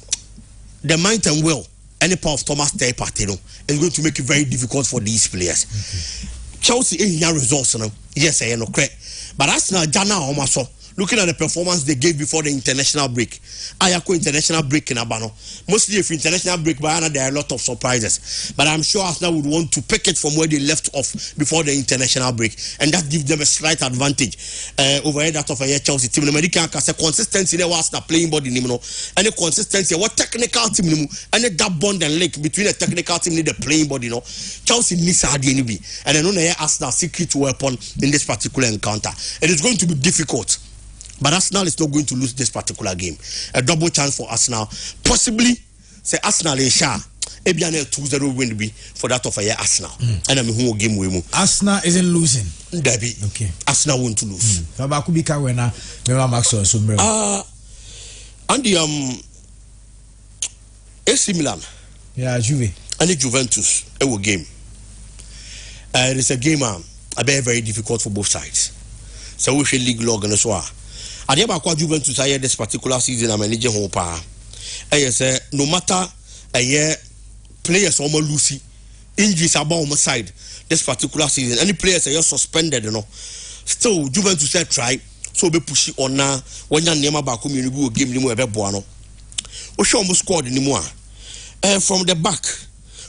the mind and will any part of Thomas Partey is going to make it very difficult for these players. Okay. Chelsea in their results yes, I know correct. But Arsenal Jana Omaso, looking at the performance they gave before the international break. Ayako international break in Abano. Mostly if international break by there are a lot of surprises. But I'm sure Arsenal would want to pick it from where they left off before the international break. And that gives them a slight advantage over that of a Chelsea team. The American has a consistency there was Arsenal playing body and a consistency what technical team and that bond and link between the technical team and the playing body. Chelsea needs a DNB. And I know Arsenal secret weapon in this particular encounter. It is going to be difficult. But Arsenal is not going to lose this particular game. A double chance for Arsenal. Possibly, say Arsenal is sure. Ebiane 2-0 win be for that of a year Arsenal. And I mean who game we Arsenal isn't losing. Debbie. Okay. Arsenal want to lose. Babakubika wena Maxwell so and the AC Milan. Yeah, Juve. And the Juventus a game. It is a game very, very difficult for both sides. So we should league log and so on. I never quite Juventus this particular season. I'm managing home power. I say no matter a year players almost lose injuries about on my side this particular season. Any players are just suspended, Still Juventus said try so be pushy on now when you name about community game ni mo ebe boano. O show almost scored anymore. From the back,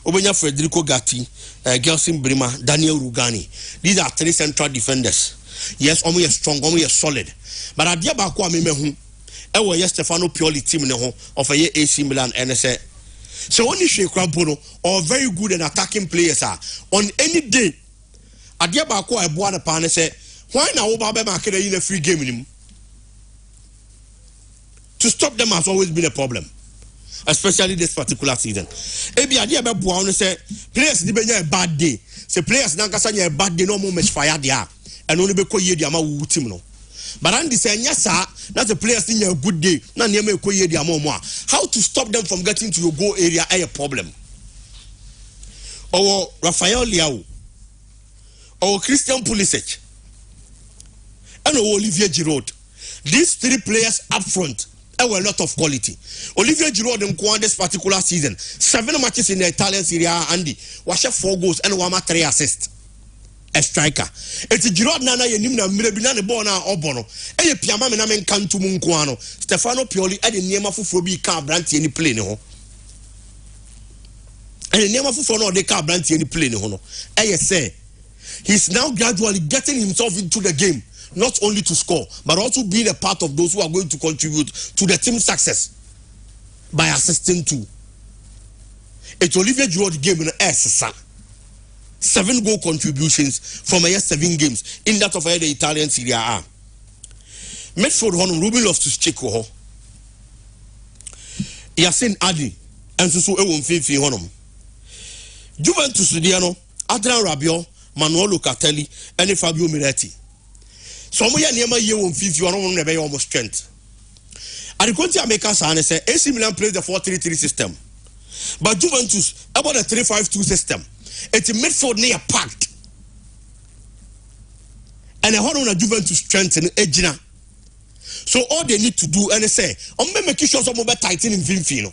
Obenya Federico Gatti, Gelson Brima, Daniel Rugani. These are three central defenders. Yes, almost strong, almost solid. But at the back, I mean, yes, Stefano Pioli team of a AC Milan NSA. So only Shea Crampono or very good and attacking players are on any day. At the back, I bought a pan and say, why now Obama market in a free game in him? To stop them has always been a problem, especially this particular season. Ebi adi ebe buwa say players di benya a bad day. Say players na kasa nya a bad day no more match fire dia. And only be ko ye dia ma wu team no. But Andy say nya sa na the players ni a good day na ne ma ko ye dia ma mo. How to stop them from getting to your goal area a problem. Or Rafael Leao. Or Christian Pulisic. And Olivier Giroud. These three players up front have a lot of quality. Olivier Giroud in this particular season, 7 matches in the Italian Serie A, Andy, was 4 goals and 3 assists. A striker. It's Giroud nana ye nimna mirebina ne bona obono. Eye piama me na men kantu munkwano. Stefano Pioli e de niema fufuro bi ka brantie ni play ne ho. E de niema fufuro no de ka brantie ni play ne ho no. Eye say he's now gradually getting himself into the game. Not only to score, but also being a part of those who are going to contribute to the team's success by assisting too. It's Olivier Giroud game in the S. 7 goal contributions from 7 games in that of the Italian Serie A. Midfield honum Ruben Loftus-Cheek Yasin Adi and so ewon fifi honum. Juventus Diano, Adrian Rabiot, Manuel Locatelli, and Fabio Miretti. So we are near my year on 50 or never almost strength. At the country America say AC Milan plays the 4-3-3 system. But Juventus about a 3-5-2 system. It's a midfield near packed. And a hold on a Juventus strength in Edgina. So all they need to do and they say, make sure some of the tighten in Finfino.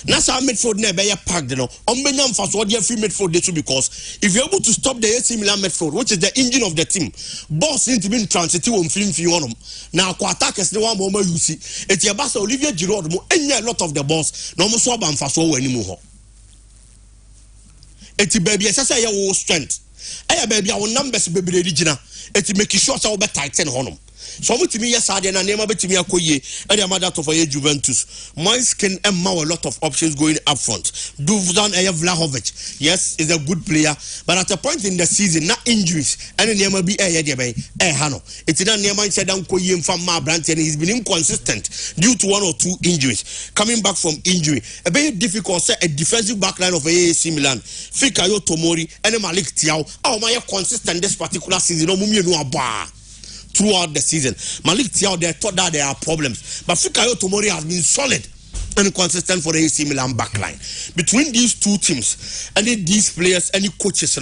That's how midfield never packed, Ombeniam fast what your free midfield they because if you're able to stop the AC Milan midfield, which is the engine of the team, boss need to be transitive on film. Now, attackers the one moment you see, it's your boss Olivier Giroud, any a lot of the boss, no more swab and fast anymore. It's baby, as I say, your strength. Hey, baby, our numbers baby original. It's making sure so be tighten on them. so mutimi yes ade na nema betimi akoye e dey mother to for Juventus Moise can emma a lot of options going up front. Duvan Vlahovic, yes, is a good player, but at a point in the season, not injuries, and then be Hano. It's not near my said Uncle Yim from Brant, and he's been inconsistent due to 1 or 2 injuries. Coming back from injury, a very difficult set a defensive backline of AC Milan. Fikayo Tomori and Malik Tiao. Oh, my consistent this particular season, no bar. Throughout the season, Malik Tiao, they thought that there are problems, but Fikayo Tomori has been solid and consistent for the AC Milan backline. Between these two teams, and these players, any coaches,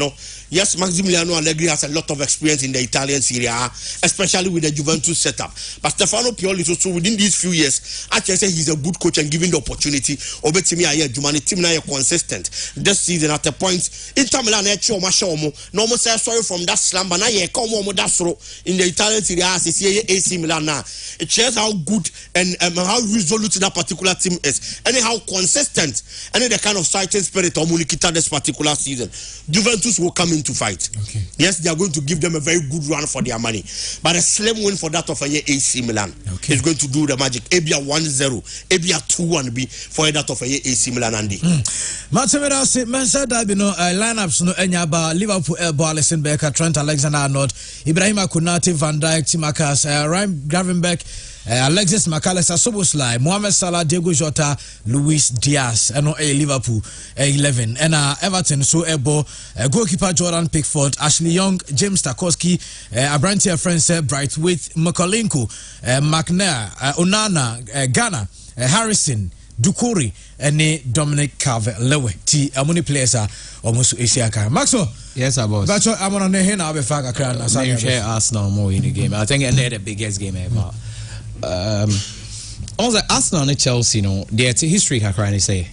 yes, Massimiliano Allegri has a lot of experience in the Italian Serie A, especially with the Juventus setup. But Stefano Pioli, so within these few years, I can say he's a good coach and given the opportunity. Obetimi aye Jumani team na consistent this season at a point. Inter Milan echo mashomo. No more say sorry from that slumber. Na ye come more that in the Italian Serie A. AC Milan now. It shows how good and how resolute that particular team is, and how consistent and the kind of fighting spirit of Munikita this particular season. Juventus will come to fight. Okay. Yes, they are going to give them a very good run for their money, but a slim win for that of AC Milan is going to do the magic. Ebia 1-0, Ebia 2-1 be for that of AC Milan. Andy. Matemera say mensa that lineups no enyaba Liverpool Alisson Becker, Trent Alexander-Arnold, Ibrahima Konate, Van Dijk, Timakas, Ryan Gravenberch, Alexis McAllister, Soboslai, Mohamed Salah, Diego Jota, Luis Diaz, and Liverpool 11, and Everton so goalkeeper Jordan Pickford, Ashley Young, James Tarkowski, Abrantia France, Brightwaite, Makolenko, McNair, Onana, Ghana, Harrison, Dukuri, and Dominic Calvert-Lewin. How many players are almost Asia? Maxwell. Yes, I was. But I'm on the hand of a fact. I share Arsenal more in the game. I think they're the biggest game ever. Also Arsenal and Chelsea, there's a history I say.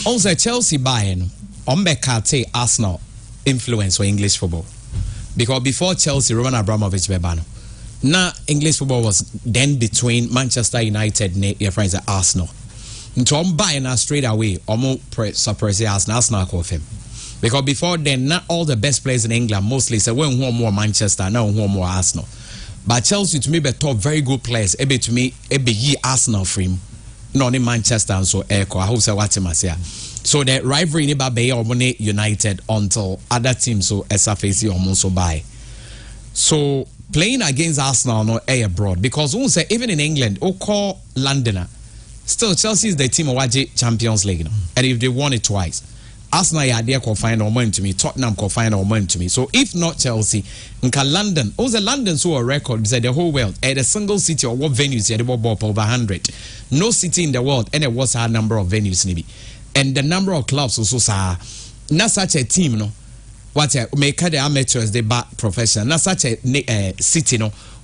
Also Chelsea buying Ombekate Arsenal influence for English football. Because before Chelsea, Roman Abramovich bebano. Now English football was then between Manchester United and your friends at Arsenal. So I'm buying straight away. I'm surprised Arsenal call him. Because before then, not all the best players in England mostly say when more Manchester, now more Arsenal. But Chelsea to me be top very good players. Ebe to me ye Arsenal for him. No ni Manchester and so echo. I hope say what him say. So the rivalry ni ba be United until other teams so SFAC almost so buy. So playing against Arsenal no abroad because we say even in England, call Londoner. Still Chelsea is the team of Champions League, and if they won it twice. Arsenal are there can find our to me. Tottenham can find our to me. So if not Chelsea, in London, also London saw a record said the whole world at a single city or what venues they ball over 100. No city in the world and it was a number of venues maybe, and the number of clubs also saw not such a team what make the amateurs they back professional. Not such a city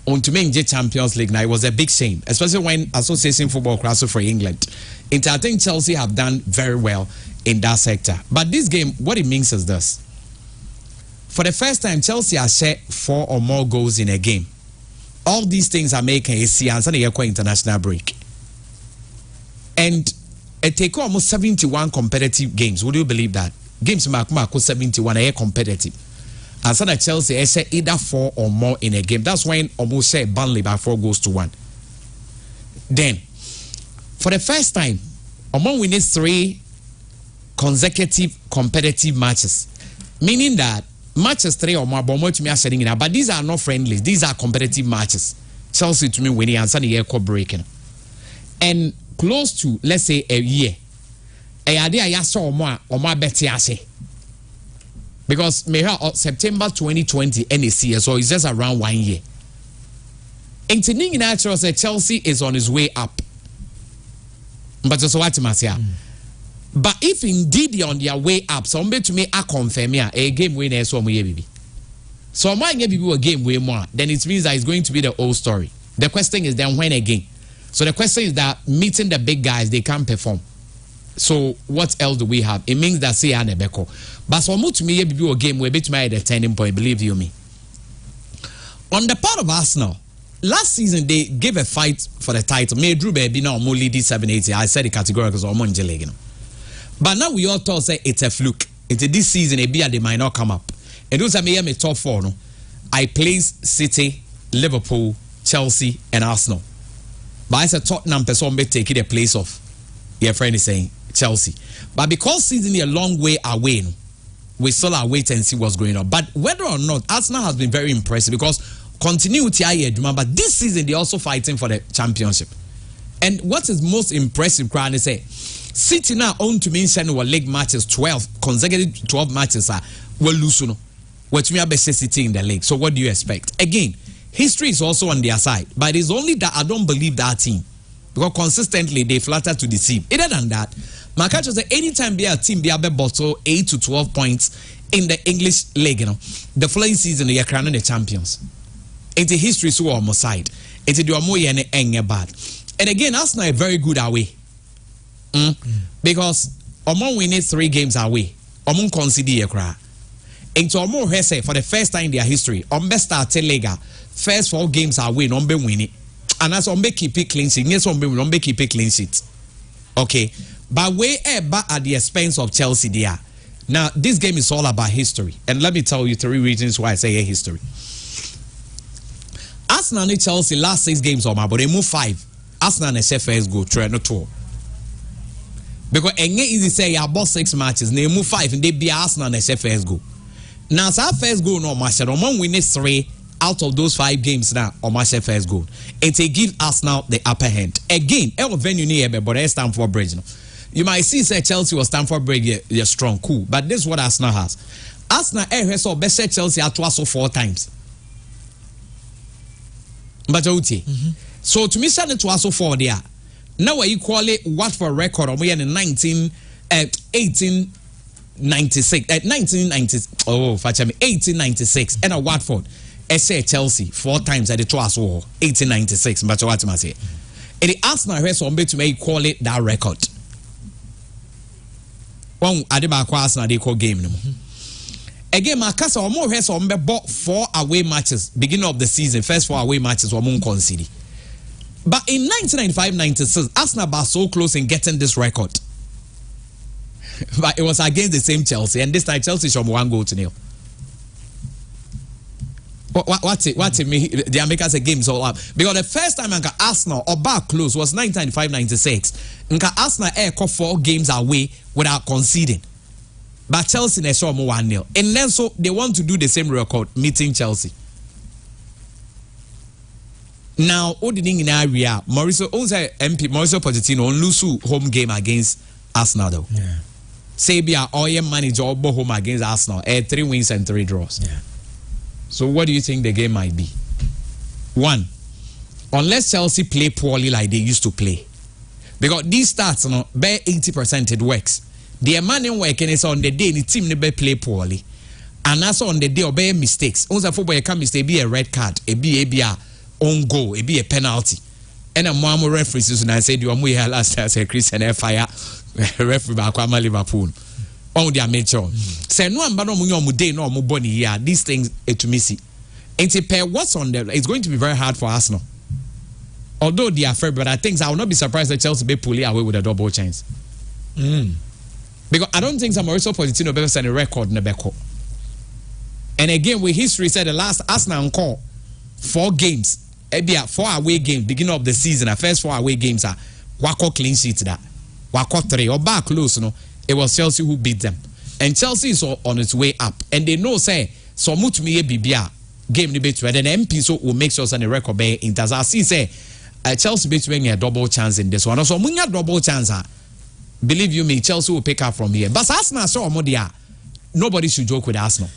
on to make Champions League now it was a big shame, especially when Association Football Class for England. I think Chelsea have done very well in that sector. But this game, what it means is this. For the first time, Chelsea has set 4 or more goals in a game. All these things are making a seance and a international break. And it take almost 71 competitive games. Would you believe that? Games Marco 71 are competitive. And so that Chelsea has set either 4 or more in a game. That's when almost say Burnley by 4-1. Then, for the first time, among we need 3 consecutive competitive matches, meaning that matches 3 or more, but these are not friendlies, these are competitive matches. Chelsea to me winning and Sunday year breaking, and close to let's say a year. I saw more better because September 2020 NAC, so it's just around 1 year. And natural say Chelsea is on his way up, but just what But if indeed you're on their way up, somebody to me I confirm a game winner so baby. So my people a game way more, then it means that it's going to be the old story. The question is then when again. So the question is that meeting the big guys they can't perform. So what else do we have? It means that say and Beko. But so much to me a game where bit my the turning point, believe you me. On the part of Arsenal, last season they gave a fight for the title. Me Drew baby now more leading 780. I said the category because I'm on Jelegan. But now we all thought say it's a fluke. Into this season, they might not come up. And those are me top 4. No, I place City, Liverpool, Chelsea and Arsenal. But I said Tottenham person be take the place of your friend is saying Chelsea. But because season is a long way away, we still are wait and see what's going on. But whether or not, Arsenal has been very impressive because continuity but this season they're also fighting for the championship. And what is most impressive, Crown, is say City now own to mention our league matches 12 consecutive 12 matches will lose no. What me best City in the league. So what do you expect? Again, history is also on their side, but it's only that I don't believe that team because consistently they flatter to deceive. Other than that, my catch say anytime be a team be able bottle 8 to 12 points in the English league, the following season they are crowning the champions. It's a history so on my side. It's a do more and bad. And again, Arsenal are very good away. Because Omon winning 3 games away. Omon consider a cry. And so Omon has said for the first time in their history, Ombe started Lega. First 4 games away, Ombe winning. And as Ombe keep it clean sheet. Yes, Ombe keep it clean sheet. Okay. But way back at the expense of Chelsea there. Now, this game is all about history. And let me tell you 3 reasons why I say history. Arsenal and Chelsea last 6 games but they move 5. Arsenal and first go try not 2. Because any easy say you about 6 matches, they move 5 and they be Arsenal and first go. Now, so first goal no match, and Oman win 3 out of those 5 games now on match first goal. And they give Arsenal the upper hand. Again, every venue near but they Stamford Bridge. You might see say Chelsea or Stamford Bridge you're strong, cool. But this is what Arsenal has. Arsenal has so best Chelsea at twice or 4 times. But so to me, send it to us for there. Now we equal it what for record or we in 1896 and a Watford. I say Chelsea 4 times at the twice war 1896. But what I say, and the Arsenal has on to make equal it that record. One Adeba Arsenal they call game no. Again, my cast or more has on bought 4 away matches beginning of the season. First 4 away matches were more conceded. But in 1995-96, Arsenal were so close in getting this record. But it was against the same Chelsea, and this time Chelsea shot 1-0. What's it mean? The Americans a game so up because the first time Arsenal or back close was 1995-96. Arsenal caught 4 games away without conceding. But Chelsea they saw 1-0. And then so they want to do the same record, meeting Chelsea. Now, all the thing in area, Mauricio Pochettino on lose home game against Arsenal though. Yeah. Say be our manager or home against Arsenal. 3 wins and 3 draws. Yeah. So what do you think the game might be? 1, unless Chelsea play poorly like they used to play. Because these stats, bare 80% it works. The man in working is on the day the team never play poorly. And also on the day obey mistakes. Also football can mistake be a red card, a own goal, it be a penalty. And a more references and I said you are more last time say Christian fire referee back Liverpool. On their nature. Say no but no mu day no mu body here. These things to me see. And to pair what's on there, it's going to be very hard for Arsenal. Although they are fair, but I think I will not be surprised that Chelsea be pulling away with a double chance. Because I don't think Mauricio Pochettino better set a record in the back. And again, with history said the last Arsenal call 4 games, 4 away games, beginning of the season, the first 4 away games are Wako clean sheet that. Wako 3 or back close, it was Chelsea who beat them. And Chelsea is on its way up. And they know say so much me BBA game the bet then MP so will make sure that the record be in I see say Chelsea between a double chance in this one. So munya double chance. Believe you me, Chelsea will pick up from here. But Arsenal saw Modia. Nobody should joke with Arsenal.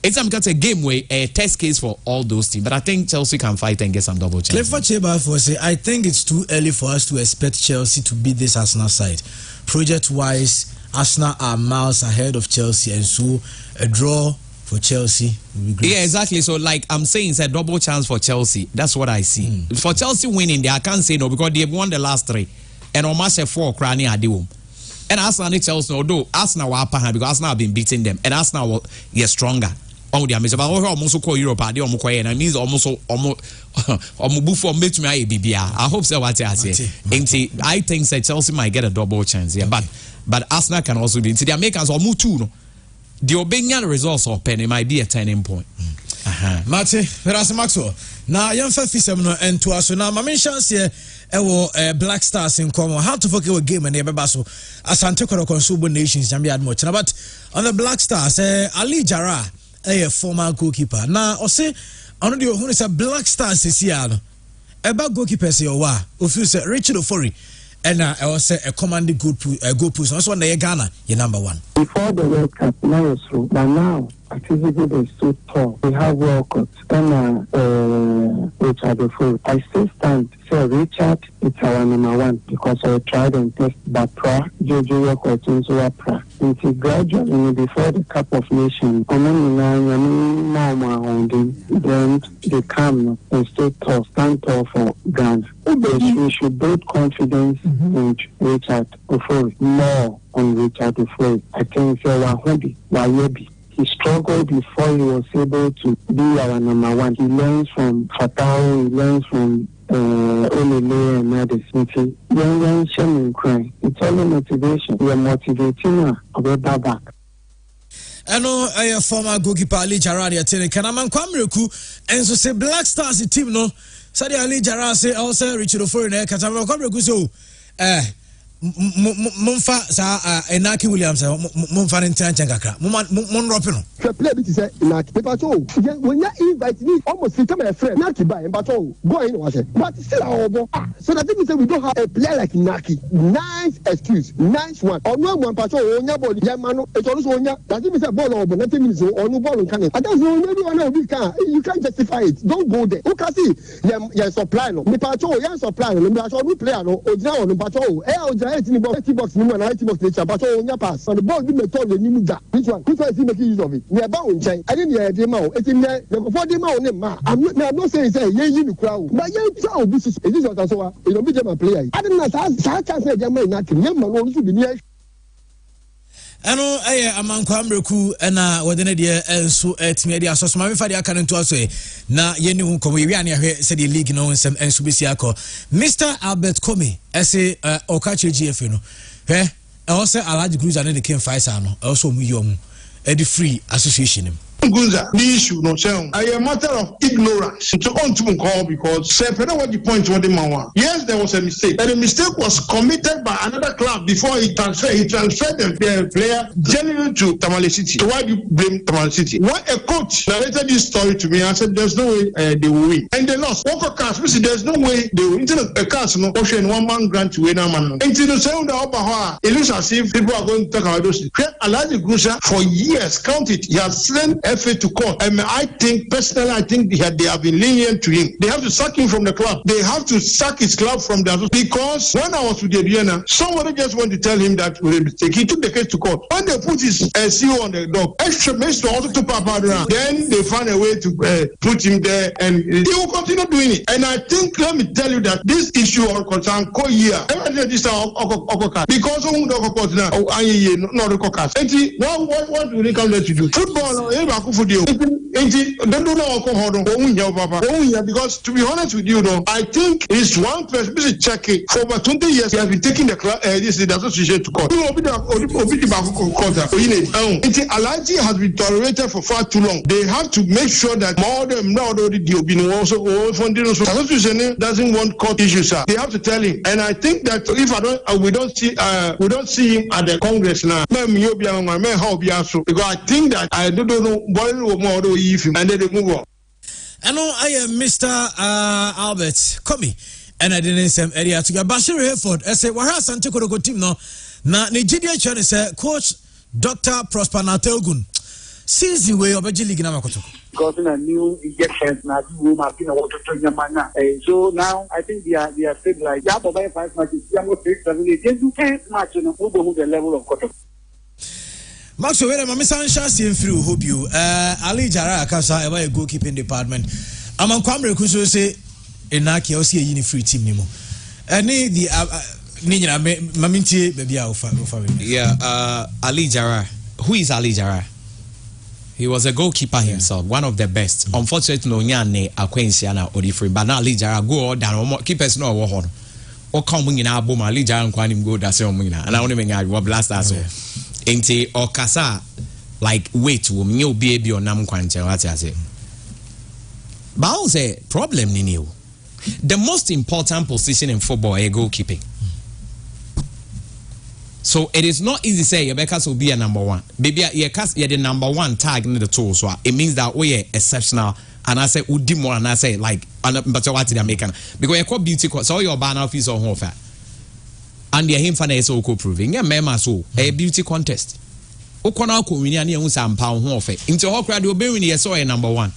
It's a game where a test case for all those teams. But I think Chelsea can fight and get some double chance. Clifford Cheba say, I think it's too early for us to expect Chelsea to beat this Arsenal side. Project-wise, Arsenal are miles ahead of Chelsea, and so a draw for Chelsea will be great. Yeah, exactly. So, like I'm saying, it's a double chance for Chelsea. That's what I see. For Chelsea winning, I can't say no because they've won the last 3. And almost 4 cranny at the home. And Arsenal and Chelsea, although Arsenal were upper hand because Arsenal have been beating them, and Arsenal will get stronger. Oh, they are but almost call Europe, they almost and I mean almost before me to my BBA. I hope so. What I say, I think that Chelsea might get a double chance here, but Arsenal can also be. The Americans almost 2. The Albanian results open, it might be a turning point. Mate, Verasa Maxwell. Now, young Fisem no and to us now. My chance here, Black Stars in Como. How to forget a game and never basso. Asante Consubo Nations, Jambi much. But on the Black Stars, Ali Jara, a former goalkeeper. Now, I say, I don't know who is a Black Stars is here. About goalkeepers, say, oh, say Richard Ofori. And I was say a commanding goal push. Also, on the Ghana, you're number one. Before the World Cup, now it's through. But now, activity is so tall. We have Walcott and Richard Ofori. I still stand. So Richard, it's our number one because I tried and tested Bapra, Jojo Walcott, and so Pra. Until gradually, before the Cup of Nations, then they come and stay tall, stand tall for Ghana. We should build confidence in Richard Ofori, more on Richard Ofori. I think Wayebi. He struggled before he was able to be our number one. He learns from Fatao, he learns from Olele and others. Young Shannon crying. It's all motivation. We are motivating our back. I know a former goalkeeper Ali Jarrah attending Kanaman Kwamreku and so say Black Stars team no. Sadi Ali Jarrah say also Richard Ofori na Kanaman Kwamreku so Mumfa sa Enaki Williams Mumfa Ntancha kakra Mun rope no play bit say Enaki but when you invite me almost become a friend Naki buy but go in was but still so the thing is we don't have a player like Naki. Nice excuse, nice one. Or no one patrol onya ball Yamano it also onya that means a ball over 90 minutes or no ball can. And that's no can you can't justify it. Don't go there. Who can see ya supply no. Me patrol ya supply no. Me patrol player no. Oja no patrol. Box no and IT box nature but onya pass. So the ball be method the new da. Which one is he making use of it? Me about on chain. I didn't hear them out. It's in there for them on them. I'm not saying say you crowd. But you try this is what so you know be them player. I didn't know that chance them nothing. Them man also be near. Ano aman Kwamreku na wodene de enso etime de asoso ma mefa de aka nto aso na yeni hu komo wi ane ahwe se de league no nsem enso besi akọ Mr. Albert Komi ese okache GF no he e say Alhaji Cruiser na de ken faisa no e so mu yom e de free association him Gunza, the issue no sound. I am a matter of ignorance. To on to call because say what the point what the man want. Yes, there was a mistake. And the mistake was committed by another club before he transferred the player generally to Tamale City. So why do you blame Tamale City? Why a coach narrated this story to me and said there's no way they will win. And they lost. Walker cast, there's no way they will instead of a cast no ocean 1 man grant to win a man. Until the sound of it looks as if people are going to talk about those. Alhaji Cruiser for years, count it, he has sent FA to court. I think personally, they have been lenient to him. They have to sack him from the club. They have to sack his club from the because when I was with the Vienna, somebody just wanted to tell him that he took the case to court. When they put his CEO on the dock, extra makes to also to Papa around. Then they find a way to put him there, and they will continue doing it. And I think let me tell you that this issue of concern co-year, this because of the now what do they come there to do? Football, because to be honest with you, I think it's one person checking for over 20 years. He has been taking the club, this is the association to court. Alhaji has been tolerated for far too long. They have to make sure that more of them now association doesn't want court issues. They have to tell him, and I think that if we don't see him at the Congress now, because I think that I don't know what more do him, and then they move on. I know I am Mr. Albert Komi, and I didn't say area to Bashir Hayford. I say, "Wahara Sante Koroko team no na Nigeria chane say Coach Dr. Prosper Natelgun since the way of a league na makoto." Because in a new injection, now you have been a water to your man. So now I think they are said like yeah, but by 5 matches, you are 6-7 you can't match on the level of cotton. Max Owera, my Sansha seeing through hope you. Ali Jarrah Kasa, a goalkeeping department. Aman Kwamre Kuso say, Enaki, I'll see a uni free team anymore. I need the Nina Maminti, baby. Yeah, Ali Jarrah. Who is Ali Jarrah? He was a goalkeeper himself, one of the best. Unfortunately, no Nyane Aquensiana or different, but now Ali Jarrah go down. Keepers no war. Or coming in our boom, Ali Jarrah and Quanim go that's your winner. And I only mean I will blast us. Enti or kasa like wait will me baby or nam kwanje what I say But I will say problem ni you. The most important position in football is goalkeeping. So it is not easy to say Rebecca will be a number one. Baby, you're the number one tag in the tool. So it means that we are exceptional. And I say udi more and I say like but what did I make? Because you're called beauty so your banner office or home fair. And you're him for the so proving. Yeah, mema so a beauty contest. Okona ko wini ani ehun sam pa ho ofe. Into ho crowd obe wini so a number one.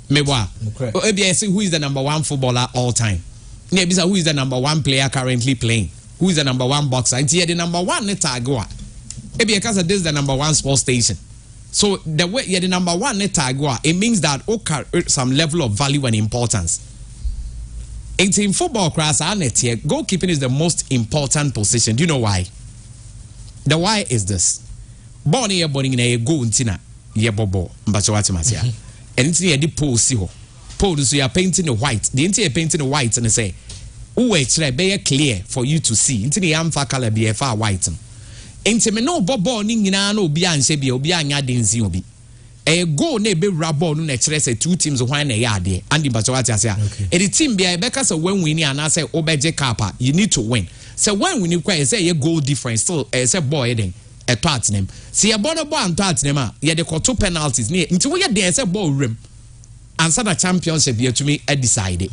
Meboa. Obi say who is the number one footballer all time? Ne bisa who is the number one player currently playing? Who is the number one boxer? And here the number one netagua. Maybe because this is the number one sports station. So the way you're the number one netagua, it means that some level of value and importance. In football class, goalkeeping is the most important position. Do you know why? The why is this. Born here, born in a go untina, ye bobo, mbachawatimasia. And it's the pole siho. Pole so you're painting the white. The entire painting the white and they say, it's be clear for you to see. Into the amfa color be far white. Into me no bobo ningina no be an shebi obi anya denzi obi. A go ne be rabo no netre say two teams why na yard and the bachawati asia. A team be a beka say when we and I say obeje kapa you need to win. So when we need quite say a goal difference still say boy then a part name. See a bono and part name yeah they call two penalties near into we there say ball rim. Answer the championship here to me decided.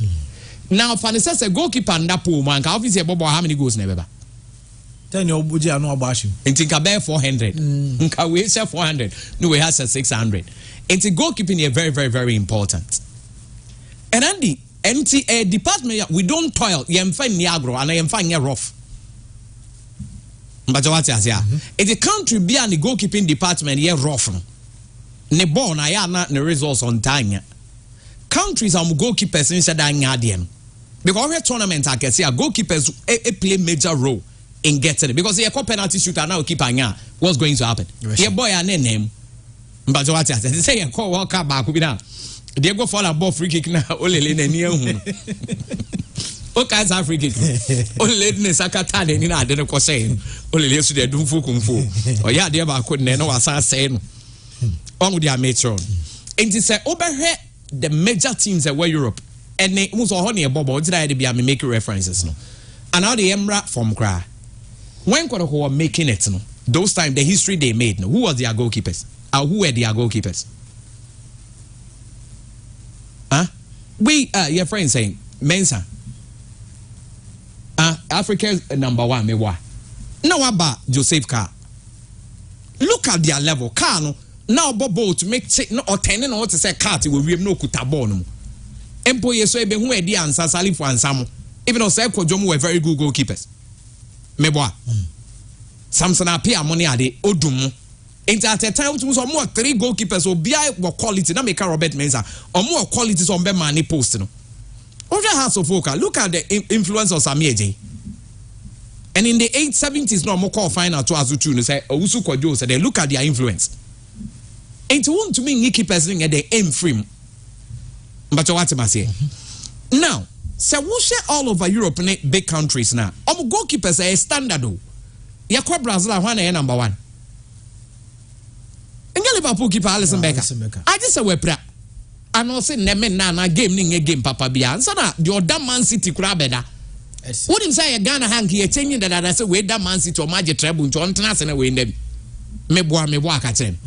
Now, for instance, a goalkeeper and that pool man, obviously, how many goals never? 10 year old no about you. And think about 400. We say 400. No, we have 600. And the goalkeeping is very, very, very important. And Andy, a department we don't toil. You am fine Niagara and I am fine rough. But what is here? It's a country beyond the goalkeeping department here rough. Ne born I are not the results on time. Countries are goalkeepers inside that Yadian. Because every tournament I can see goalkeepers play major role in getting it. Because they are penalty shooter now keep anya. What's going to happen? Your boy and name. But what I say a call walk up back now. They go for a ball free kick now. Only in near what kinds of free kick? Only in Sakatan and I didn't go saying. Only yesterday do fu kung fu. Or yeah, dear couldn't know what I saying. On with their matron. And to say overhead the major teams that were Europe and they was honey a bubble did I be making references no and now the Emra from cry when who were making it no those times the history they made no who was their goalkeepers or who were their goalkeepers we your friend saying Mensa Africa's number one me why now about Joseph Carr look at their level Carr no now bobo to make no or 10 or to say cat will we no kutabon employees so ebe hu edi ansa sali for ansam even though say Kojomu were very good goalkeepers meboa Samson appear money ade odum into at a time to some more 3 goalkeepers or be quality na make Robert Mensah or more qualities on be money post no over house of Foka look at the influence of Samieje and in the 870s no more call final to Azuchu say Owusu Kojo say they look at their influence. And to want to mean keepers at the aim frame. But what am I saying? Now, so we share all over Europe and big countries now. Goalkeepers are standard. You call Brazil one number one. And Liverpool keeper Alisson Becker. I just say we pra. And also neme na game ning game papa bia. So na the other Man City kura beda. What him say Ghana hanky e changing that I say we that Man City or magic treble to international we them. Meboa ka them.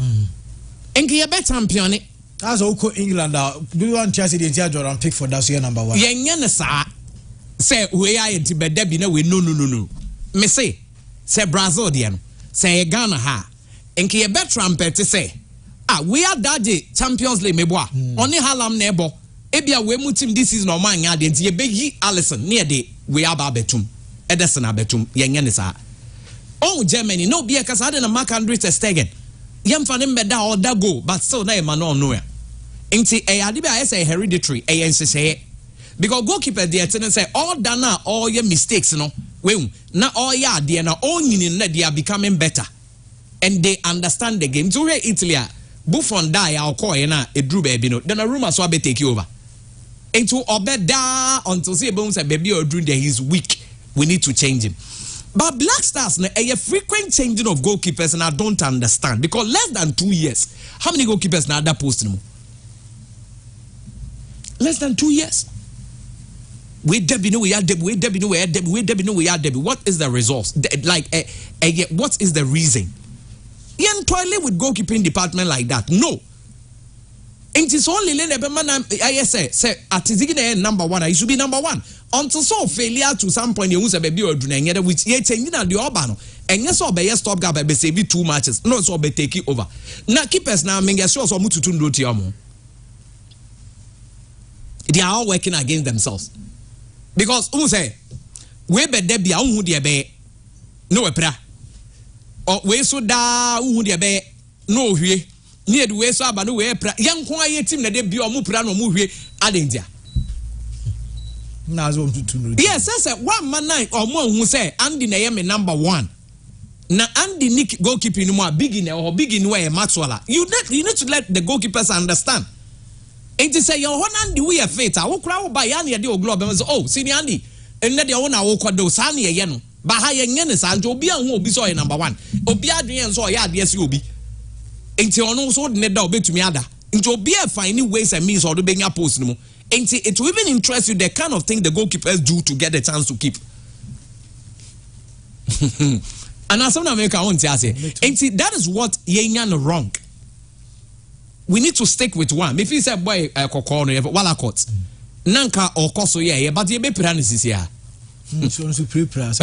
And you bet champion. As Oko England, do you want Chelsea the entire Jordan pick for that year number one? Yan say we are in Tibet Debbie no. Me say Brazilian, say Ghana ha. And you bet trumpet to say, we are daddy Champions League meboa. Only halam nebo. Ebia we mutim this is no man yard. And you beg Allison near the we are babetum. Edison abetum. Yan oh Germany no be a casada and Mark Andrew Stegen. Yam fanim beda or da go, but still na man no know. Inti adibe say hereditary say because goalkeeper there say all done all your mistakes no. We na all ya there na all yin they are becoming better. And they understand the game. So here Italy Buffon die or call na a drew baby no. Then a rumor so be take you over. Into obeda until say bones say baby or drew there he's weak. We need to change him. But Black Stars a frequent changing of goalkeepers and I don't understand because less than 2 years, how many goalkeepers now that post Less than 2 years. We Debbie no we are Debbie. We Debbie no we are Debbie. We Debbie no we are Debbie. What is the result? What is the reason? You toilet with goalkeeping department like that? No. It is only I say at number 1. I should be number 1. Until so failure to some point you say baby or do which ye changing the obano. And yes or be stop gap be save 2 matches. No so be take it over. Now keepers now menga sure so mutu to do tiamo. They are all working against themselves. Because who say we be Debbie who de be no epra. Or we so da who de be no hwie. Near the way so abano we epra. Young quiet team na de bi o mu pra no mu hwie adendia. Yes, I said 1 man night or more who say Andy Nayame number 1. Now Andy Nick goalkeeping more big in way Maxwell. You need to let the goalkeepers understand. And to say your Andy we are fate. I will crowd by Andy the globe and oh, see Andy. And let the owner walk do Sani yeno. Bahaya Yenis and Jobia won't be so number 1. Obia Adrian so yes you be. And you know so net dog to me other. And Jobia finding ways and means or to being a post no. And it will even interest you the kind of thing the goalkeepers do to get the chance to keep. And as someone make and that is what Yenyan wrong. We need to stick with one. If you say boy kokono wala court. Nanka or koso yeah, but you be pranis here. So prepare.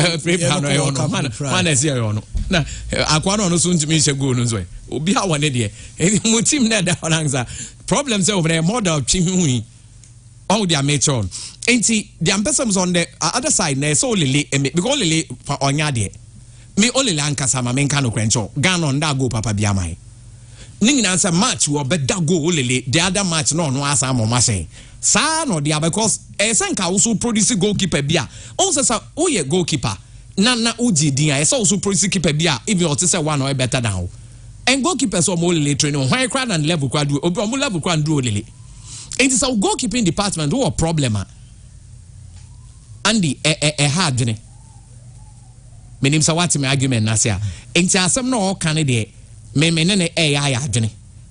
Man is here on. Na akwano no soon to me go no way. Obi ha one there. Any team there that answer. Problems over there more than chimui. All their mates on. Ain't the ambassadors on the other side, there's only because only for Onyade. Me only Lankasama Menkano Crencho, Gan on that go Papa Biamai. Ning answer match will bet that go only the other match no asam or Massey. San or the other because a Sanka also produce goalkeeper beer. Also, oh, yeah, goalkeeper. Nana Uji Dia is also produce keeper beer, if you say one or better now. And goalkeepers are more late training, high crowd and level crowd, or level crowd do lily. It is our goalkeeping department who a problem. Andy, a hard journey. Meaning, so what's my argument, Nasia? And some no candidate, may menene AI journey.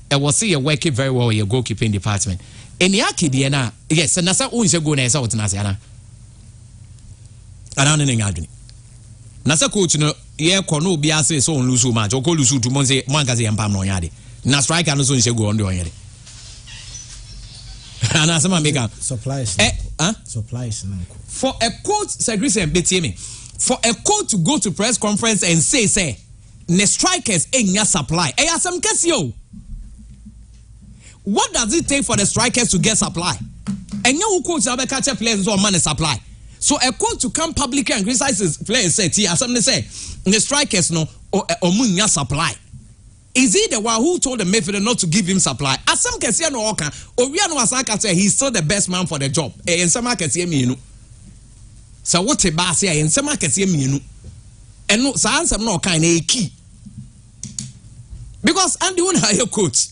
I will see you working very well in your goalkeeping department. In Yaki, Diana, yes, and Nasa owns your good as out Nasiana. I don't know any Nasa coach, no, yeah, Corno Biase, so lose much, or call you to Monse, Mangazi and Pamnoyadi. Nasrike and so you go on doing it. And as I make supplies, supplies. For a coach, Secretary BTM, for a coach to go to press conference and say, the strikers ain't your supply. I some case yo. What does it take for the strikers to get supply? And you coach have a catcher players or money supply. So a coach to come publicly and criticize his players say, some they say, the strikers no or munya supply. Is he the one who told the Mayfield not to give him supply? As some can see no oka, Oriano Asaka say he's still the best man for the job. And some can see me. So what a bass here, and some can see me. And no, so answer no kind of key. Because Andy won't hire coach.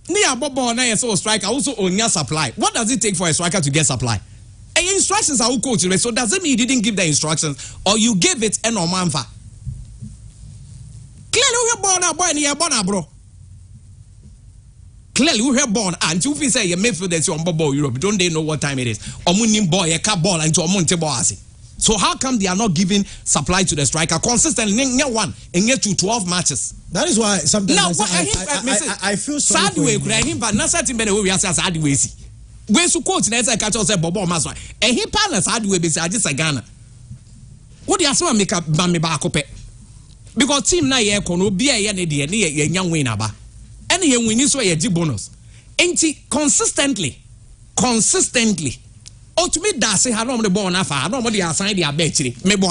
Near Bobo and I saw striker also on your supply. What does it take for a striker to get supply? And instructions are who coach, so does it mean you didn't give the instructions or you gave it and no manfa? Clearly, we are born a boy and you are born a bro. Clearly, we are born and you say you may feel that you're on Bobo Europe. Don't they know what time it is? Or Munim boy, a car ball and to a Monte Boasi. So, how come they are not giving supply to the striker consistently? Year 1 and year 2, 12 matches. That is why sometimes now, I feel sorry. Sad way, but not certain better we are sad way. When you coach, let's say, catch us a Bobo Maswa. And he partners sad way, I just a Ghana. What do you ask me make up Bambi Bakope? Because team na ye kono bi a ye ne de ne ye nya win aba ene ye win so ye gi bonus enti consistently o to me da se ha no mo de ball na fa no mo de asan de abechiri me bo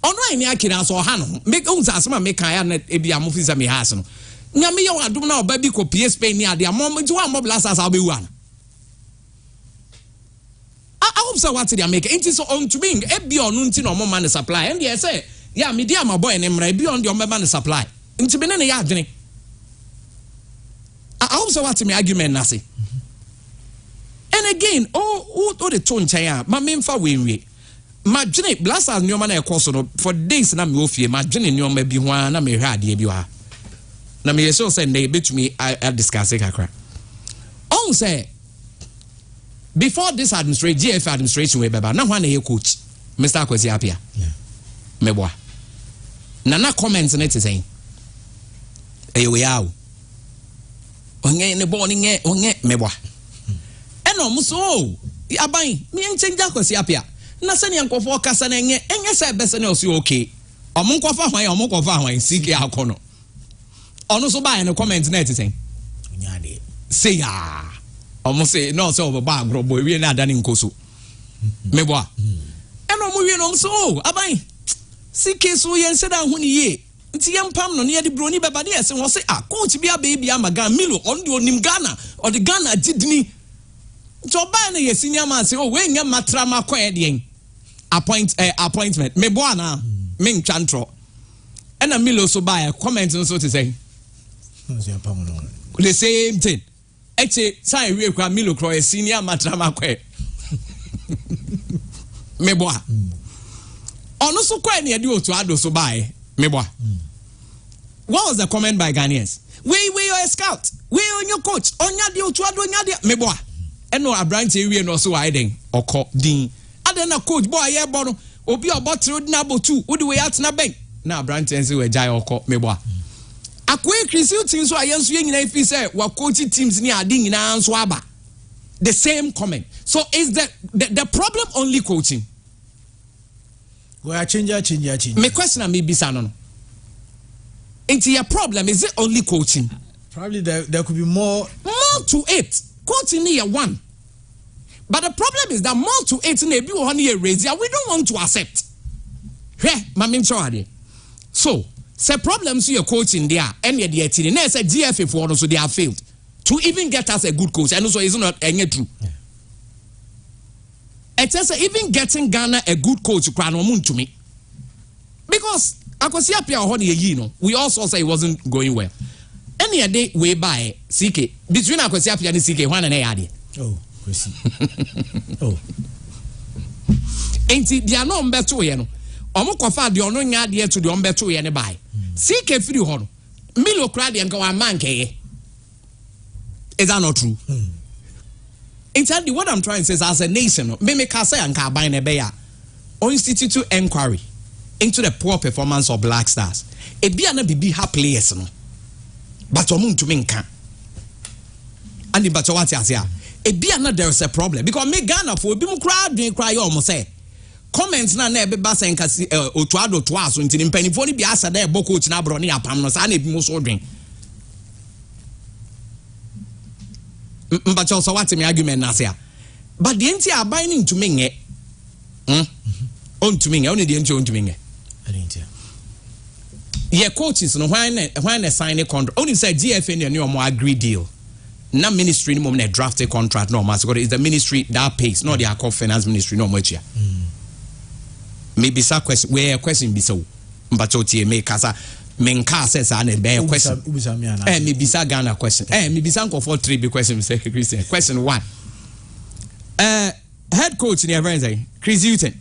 ono ani akira so ha no me unza asema me kan ya na e bia mo fisa me has no nya me ye wadum na oba bi ko PSP ni ade amom nti wa mo blasters a be wu ana I hope so what they are making. It is on to being a beyond until no more money supply. And yes, say, yeah, media my boy and Emre beyond your money supply. Into being any yard. I hope so what my argument, Nasi. And again, oh, the tone chaya, my main for win. My Jenny blasters new man for days and I'm with you. My Jenny new may be one, I may have the Abua. Now, me so send they bet me, I discuss it. On say before this administration, GF administration we beba na hwan na coach Mr. Kwesi Apia. Meboa. Nana comments na te saying. We yawo. Onye ne ball nye onye meboa. Eno mo so aban me change Kwesi Apia. Na se ne nkofo kasa na enye se bese na osi okay. Omo nkofo hwan CK akono. Ono so ba no comment na te saying. Onyade. Say ya. Almost say no so over bag bro boy we na dani nkoso meboa eno mo we no so aban CK so yen se da hu ni ye nti yem pam no ne ye de broni beba ne yese wo se coach bia baby amaga Milo on de onim Ghana or the Ghana didni so ba na ye senior man say we nya matra makwa de appointment meboa na me ntwantro ena Milo so ba comment so to say the same thing. Eche sai we kwa Milo Croy senior matrama kwe. Meboa. Ono so kwa ne de otu ado so bae. Meboa. What was the comment by Ghanaians? We are a scout. We on your coach. Onya de otu ado nya de meboa. Eno abrante we no so widen okọ din. Ade na coach boy ye bo no obi obotro na botu. Wo de we atna ben. Na abrante nse we jai okọ meboa. Akwe Christian teams so ayenso ye nyina fi say wa coach teams ni ade nyina nso aba. The same comment. So is the problem only coaching? We are change. Me question me bisa no. Into your problem is it only coaching? Probably there could be more to it. Coaching here one. But the problem is that more to it in a be one year raise we don't want to accept. Hey, mami nchawade. So say problems you coaching there and yet the na say GFA for so they have failed to even get us a good coach and also is not any true. It says even getting Ghana a good coach to me because Akwesi Apia ho ye no we also say it wasn't going well. Any day way by CK between Akwesi Apia and CK one and a oh Kwesi oh ain't they are no better you know omo kofa de ono nya de to de on beto ye ne bai CK free ho no Milo kra de nka wa man keye. Is that not true? Instead, what I'm trying to say is as a nation me ka say anka ban ne be ya o institute inquiry into the poor performance of Black Stars e bia na bibi ha players no but omo ntumi nka and the but what you say e bia na there is a problem because me Ghana for bi mu kra dwen kra ye omo say comments na ebe ba sen kasi otuado to aso ntini mpanifo ni bi asa da ebo coach na bro ne apam no sa na ebi mu so dwen mbacho so what me argument na say but the enti aban ni ntumi nge on tumi nge on the enti on tumi nge ye coaches no when they sign a contract only say GFA ne omo agree deal na ministry ni mom na draft a contract no mas is the ministry that pays not their finance ministry no much here. Maybe some question where question be so mbacho tie me kasa menka says an be question maybe sa Ghana question maybe some for 3 be question say Christian question 1 head coach in everyone say Chris Hutton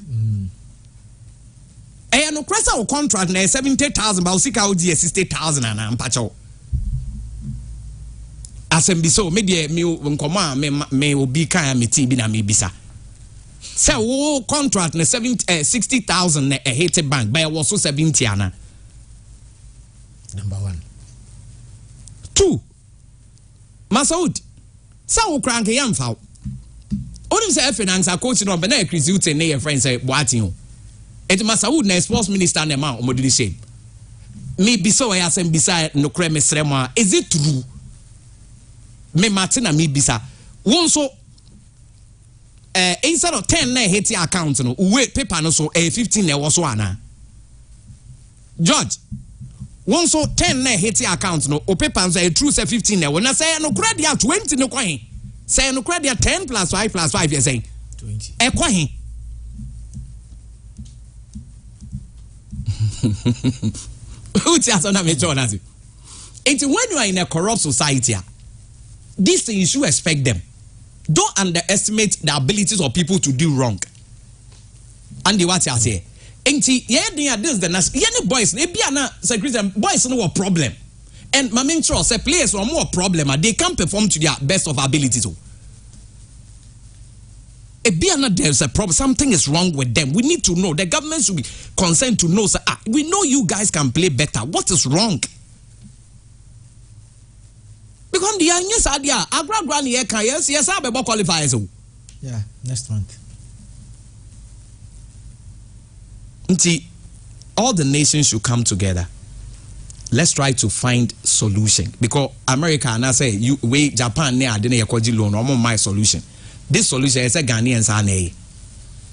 no cresa contract na 70,000 ba usika odi 60,000 na mpacho asembi so me de me nkoma me obi kan me ti bi na me bisa. Say wo contract na 60,000 na hit bank by was so 70 ana. Number 1. 2. Masoud. Sa wo kranke yam fa. Only say finance coach no be na Chris Hutton na your friend say boatin o. Et Masoud na sports minister na ma omodili shame. Me bisa we asem bisa no kra me srema. Is it true? Me Martina me bisa. Won so instead of 10 na hit your account no we paper no so 15 na was so ana George won so 10 na hit your account no o paper so true say 15 na na say no credit 20 no kwan say no credit 10 plus 5 plus 5 you say 20 e kwan who tell us na me Jordan it's when you are in a corrupt society these things you expect them. Don't underestimate the abilities of people to do wrong. And the what you say. Enti ye this the nas ye boys e bia na secretary boys no problem. And my main choice say players are more problem. They can't perform to their best of abilities. There's a problem. Something is wrong with them. We need to know. The government should be concerned to know. Say, we know you guys can play better. What is wrong? Because the youngest idea, yes, I will qualify. Yeah, next month. All the nations should come together. Let's try to find solution. Because America and I say Japan loan my solution. This solution is a Ghanaians.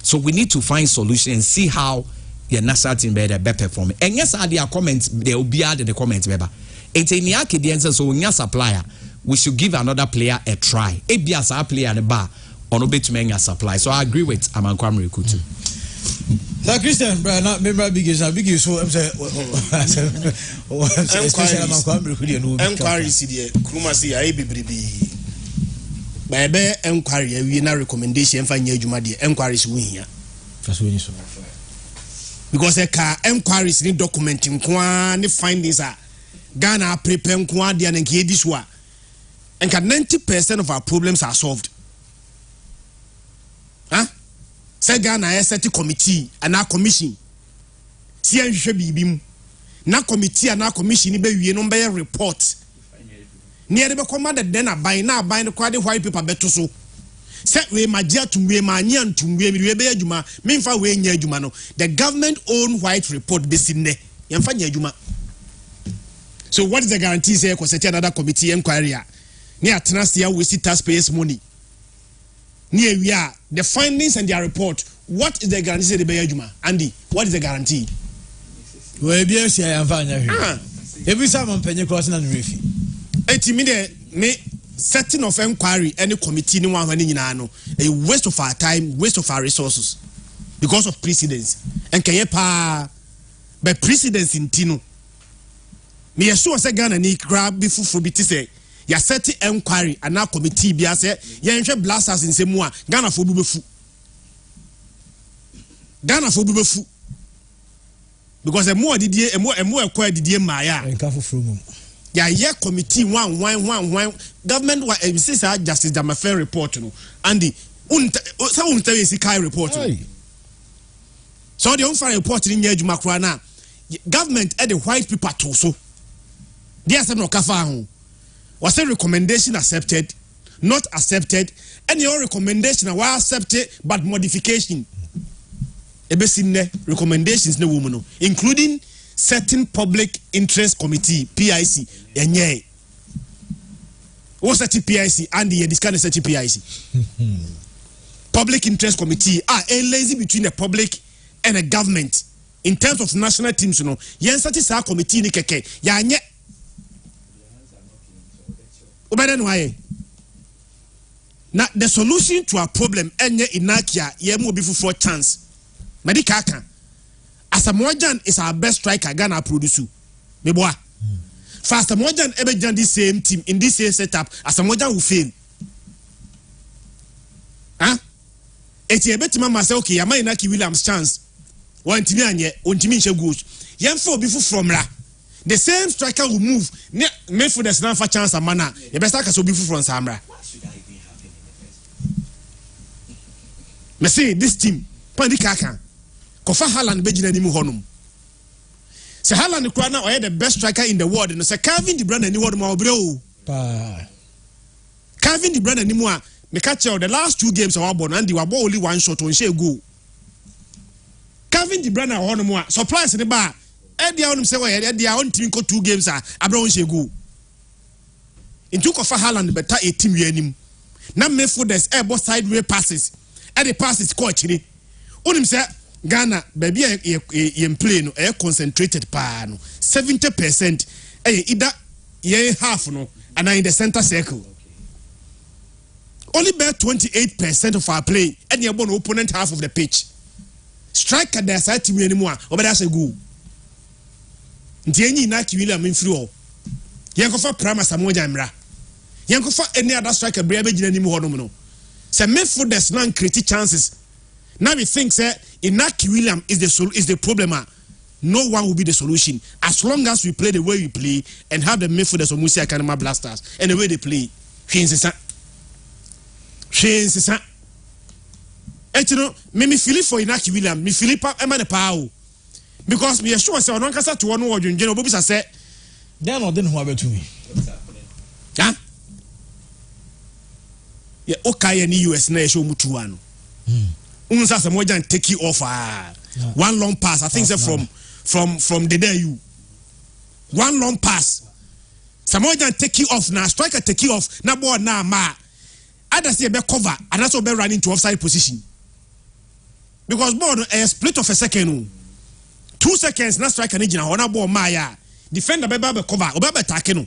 So we need to find solution and see how your national team better perform. And yes, I their comments they will be added in the comments. It's a Niaki so when supplier, we should give another player a try. If our player in the bar on a bit to supply. So I agree with Amankwam Rikutu. Now, Christian, not member big is so I'm saying, enquiry CD, Krumasi, I be. By bear enquiry, we na recommendation for new Jumadi enquiries win here. Because a car enquiries need documenting quantity findings are Ghana prepare quantity and engage this one. And 90% of our problems are solved. Huh? Say Ghana has set a committee and our commission. See, I should be na committee and our commission, be no report. Near the commanded then a buy now buying the quite white paper better so. Set we magia to we manian to we juma, mean for we near jumano. The government own white report based in there. Yamfanya juma. So what is the guarantee say because another committee inquiry? Near Tanasia we see taxpayers' money. Near we are the findings and their report. What is the guarantee say the Bay Juma? Andy, what is the guarantee? We be a fine. Every time penny crossing and reefy. Me setting of inquiry any committee no one a waste of our time, waste of our resources because of precedence. And can you by precedence in Tino? Me assure say Ghana ni grab before for biti say ya setting inquiry and now committee be say ya enhwe blasters in semua Ghana for bubefu. Ghana for bubefu. Because a more did a more acquired did maya. Yeah, committee one government since Justice Jamafe report no Andy so tell you Kai report so the unfair report in year Juma na government at the white paper to so there's no kafa ho was a recommendation accepted not accepted any recommendation was accepted but modification ebesine recommendations no woman no including certain public interest committee PIC enye what's that PIC and the discount set PIC public interest committee a lazy between the public and the government in terms of national teams you know yen satisfy committee ni keke ya nye obeda no aye na the solution to our problem enye inakia ye mo be for chance medical kan Asamoah is our best striker Ghana produce. Meboa. For Asamoah Ebejan this same team in this same setup, Asamoah will fail. Huh? Eti ebetima masa okay, yama inaki Williams chance. One timi anye, ontimi nche goals. Yemfo bifu from la. The same striker will move. Me for the snapper chance amana. Yebesta kaso bifu from Samra. Me say this team, pandi kaka. Kofa Haaland bejina ni mu honum. Se Haaland kwa na oye the best striker in the world no se Kevin De Bruyne ni world ma obre o. Kevin De Bruyne ni mu a me catch the last 2 games our born and they were only one shot on share goal. Kevin De Bruyne honum a surprise ni ba e dia honum se we dia on team ko 2 games a abra on share goal. Into Kofa Haaland better a team we anim. Na me for this air sideway passes. E the passes coach ni. Onim se Ghana, baby, you play no air concentrated pa no 70% either ye half no and in the center circle. Only about 28% of our play and your born opponent half of the pitch. Striker their side team anymore, or that's a goal. Ntieni Naki William in through. Yankofa Prama Samoa Jamra. Yankofa any other striker brebe anymore no. Say me for the non creative chances. Now we think say Inaki William is the problem. no one will be the solution as long as we play the way we play and have the midfielders of Musi Akanema Blasters and the way they play. Me feel for Inaki William, me feel Emma Pau because we are sure say on kasa to one word General Bobby say they no den ho to me. Huh? Yeah, okay, ni US na show mutu ano. Unsa se moja take you off one long pass. I think say from the day you one long pass. Samoja take you off now. Striker take you off. Na ball na ma. Others say be cover and also be running to offside position. Because ball a split of a second. 2 seconds na striker ni jina ona ball ma ya. Defender be cover. Oba be take no.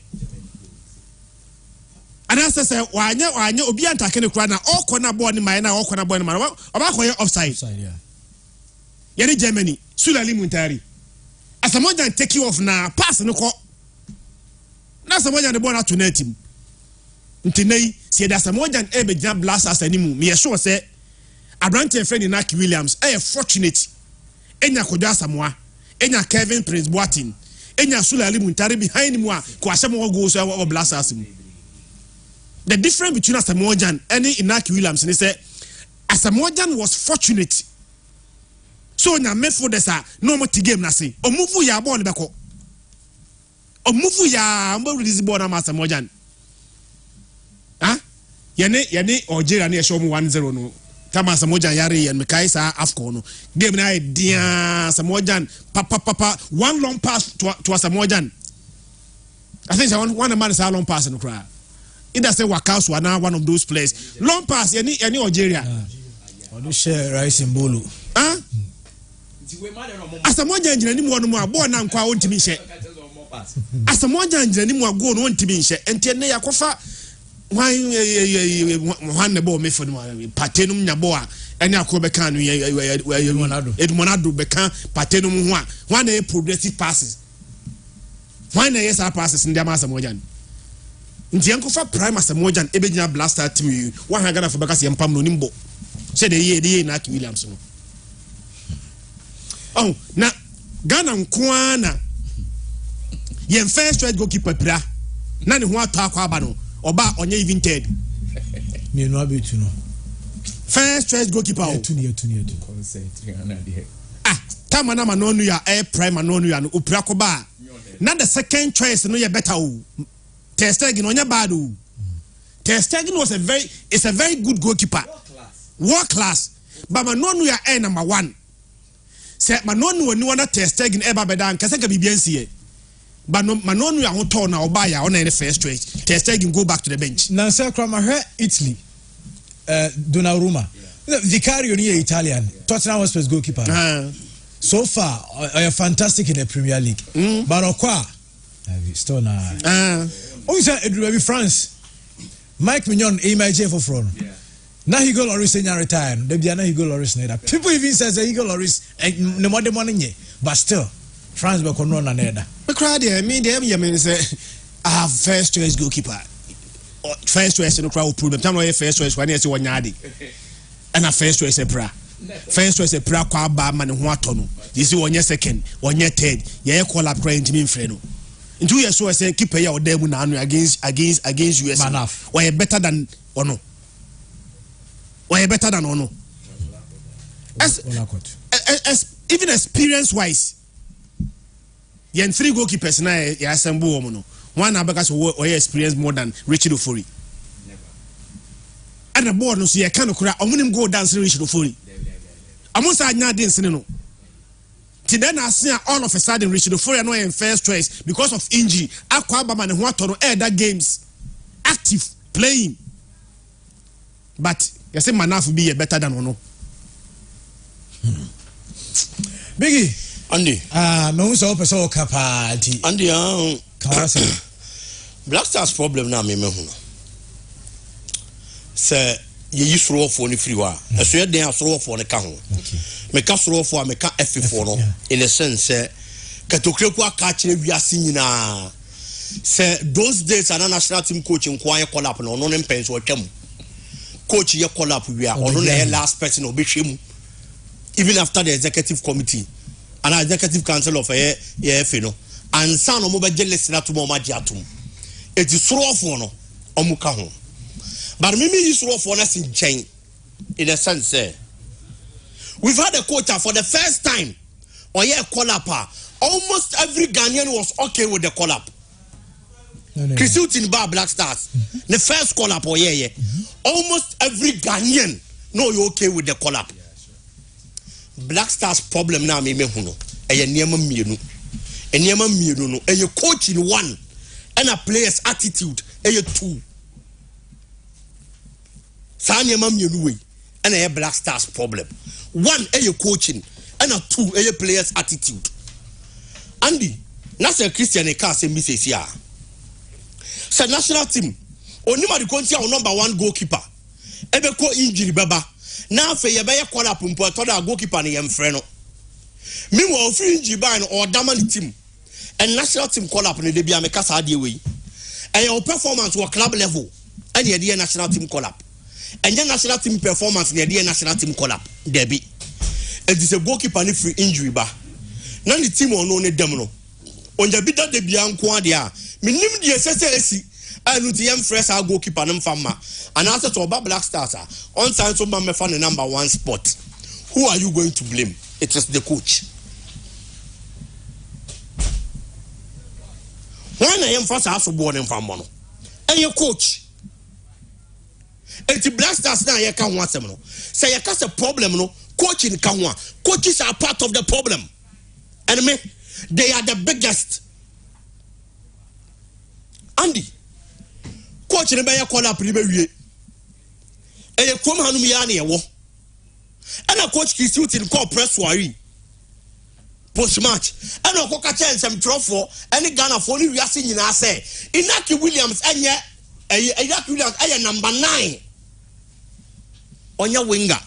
And as I say, wanya obi antake ne kura na all corner ball ni ma na all corner ball ni ma. Oba ko offside. Yeah. Yeni Germany, Sulali Muntari. Asamoja take you off na pass no ko. Na Asamoja the ball na to net him. Ntinei see that Asamoja ebe jam Blasters animu. Me sure say Abrante friend Inaki Williams fortunate. Enya Kodwa Samoa, enya Kevin Prince Boateng, enya Sulali Muntari behind mu a ko asemo go so o Blasters mu. The difference between Asamoah and Inaki Williams is that Asamoah was fortunate. So na mefo desa no more game na say. Omuvu ya ball beko. Omuvu ya mbo release ball na Asamoah. Ah? Yene Algeria na show mu 1-0 no. Tama Asamoah yare and mekai sa AFCON no. Game na dia Asamoah papa one long pass to Asamoah. I think one man is a long pass no cry. Either say Wakaus or now one of those players. Long pass, any Algeria. Or do share rice in Bolu. Huh? Asamoah engineer ni mo no ball na nkwa ontimi hye. Asamoah engineer ni mo go no ontimi hye. Enti ne yakofa wan ne ball me for no patenum nya ball a ene akobe kan no Edmonado be kan patenum ho a wan e progressive passes. Wan e yes passes ndi ama Asamoah. Nti yankofa prime Asamoah ebegina Blaster team you 100 for because yempam no nimbo say the year na Inaki Williams no. Oh, na Ghana nkwana yen first choice goalkeeper pra na ne ho ato akwa aba no oba onye even third me no abetu no first choice goalkeeper o tama na manonu ya prime manonu ya no opra ko ba na the second choice no ye better o Ter Stegen onya bad o. Ter Stegen was a very good goalkeeper. World class. But manonu ya number 1. Say manonu ni wana Ter Stegen eba beda nkase ka bibiansi e. But manonu ya hoto na oba ya ona in the first choice. Ter Stegen go back to the bench. Na say krama he Italy. Donnarumma. Vicario ni Italian. Tottenham Hotspur's goalkeeper. So far fantastic in the Premier League. But okwa still na oh, sir, it will be France. Mike Mignon, AMJ for front. Now he go Loris in your retire. They be he go Loris neither. People even says he go Loris no more the money, but still France will come on another. But crowd there, me them say I have first choice goalkeeper. First choice no crowd problem. Time no first choice when you see one yadi. And a first choice a pra. First choice a pra kwa ba man ho atono. You see one second, one third. You call up crying to me friend. In 2 years, so I say keep a year there against US. Why better than Ono? Why better than Ono? As even experience wise, yen 3 goalkeepers na ya assemble woman. One because we experience more than Richard Ofori. And the board no see I can't cry. I'm gonna go dance Richard Ofori. I'm gonna say I didn't no. Then I see all of a sudden Richard Ofori no in first choice because of injury. Akwa Bama ne ho atoro that games active playing. But you say Manaf be better than Ono. Biggie Andy. Me so person capacity. Andy Kawase. Black Stars problem na me hu no. Say ye yisro for ni free wa. Eso ye den asro for ne ka ho. Me ka soro for me ka F4 no in a sense say katokreku aka kire wiase nyina say those days an national team coach nko an call up no no mpenso otwam coach ye call up wi a ono na last person obehwem even after the executive committee an executive council of no and son of mobile jealous na to momagiatum. It is so for no omuka. But maybe you saw for us in chain in a sense. We've had a quota for the first time. Or yeah, call up. Almost every Ghanaian was okay with the call up. Chris in Bar Black Stars. The first call up, or yeah. Almost every Ghanaian know you okay with the call up. Black Stars problem now, me huno. A Niema Mienu. A Niema Mienu. A coach in one. And a player's attitude. A two. Sanya Mienu. And a Black Stars problem. One, a coaching. And a two, a player's attitude. Andy, National Christian Eka say Mrs. here. Say national team. Onima the country our number 1 goalkeeper. Ebe ko injury baba. Now fe ye be kwala pumpo to da goalkeeper ne yem frɛ no. Meanwhile free injury ban or damn team. And national team call up ne de bia me kasa ade we. And your performance wa club level. And ye de national team call up. And then national team performance ne de national team call up. There be. It is a goalkeeper ne free injury ba. Na the team ono ne dem no onja bi da de bia nko ade a menim de sese anu ti yem fresh our goalkeeper no mfama and answer to oba Black Stars on time so man me fa the number 1 spot. Who are you going to blame? It is the coach. When I am first aso born mfama no and your coach the Black Stars na ye ka ho asem no say ye ka se problem no coaching ka ho coaches are part of the problem. And me, they are the biggest. Andy, coach in the call up river. And you come on me and a coach is shooting call press warri post match. And a coca chance some trophy any Ghana for only we are seeing in our say. Inaki Williams and yet Inaki Williams number 9 on your winger.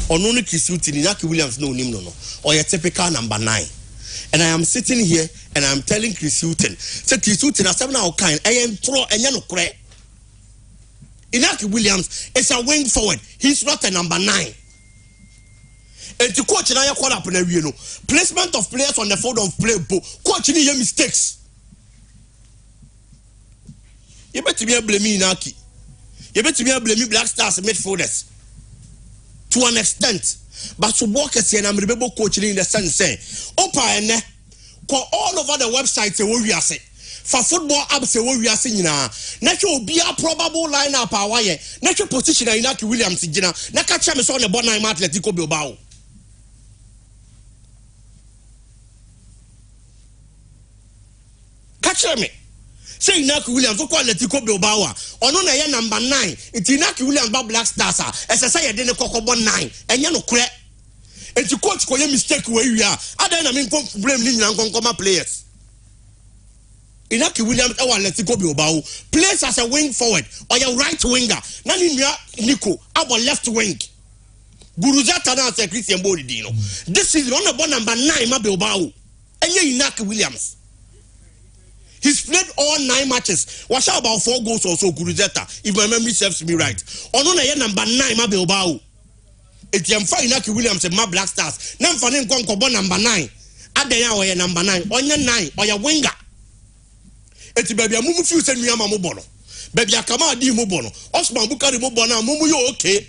Or no shooting Inaki Williams no or your typical number 9. And I am sitting here and I am telling Chris Hutton, say Chris Hutton has 7 out kind. I am throw and you know correct. Inaki Williams is a wing forward. He's not a number 9. And to coach and I call up in a placement of players on the field of play. Coach any mistakes. You better be blaming Inaki. You better be blaming Black Stars midfielders to an extent. But to work as an unbelievable coach in the sense, say, Opa and all over the websites, we are saying, for football apps, we are saying, natural be a probable lineup, our way, natural position, in Inaki Williams, Naka Chamis on the Bonai Atletico Bilbao. Catch me. Say Inaki Williams, who call Atletico Bilbao, or no, number 9, it's Inaki Williams, Black Stars, as I say, I didn't call 9, and you know, correct. And to coach for your mistake where you are, I don't mean blame Ninja players. Inaki Williams, our Atletico Bilbao, plays as a wing forward or your right winger. Nani Nico, our left wing. Guruzata now say Christian Bodidino. This is on number 9, Bilbao. And you Inaki Williams. He's played all 9 matches. Watch out about 4 goals or so, Guruzata, if my memory serves me right. On number 9, Bilbao. It's Inaki Williams and my Black Stars. Nam for them go number 9. Adaya or your number 9. On your 9 or your winger. It's baby a mumu few send me a mamubono. Baby a kama di mubono. Osman Bukari mubona mumu you okay.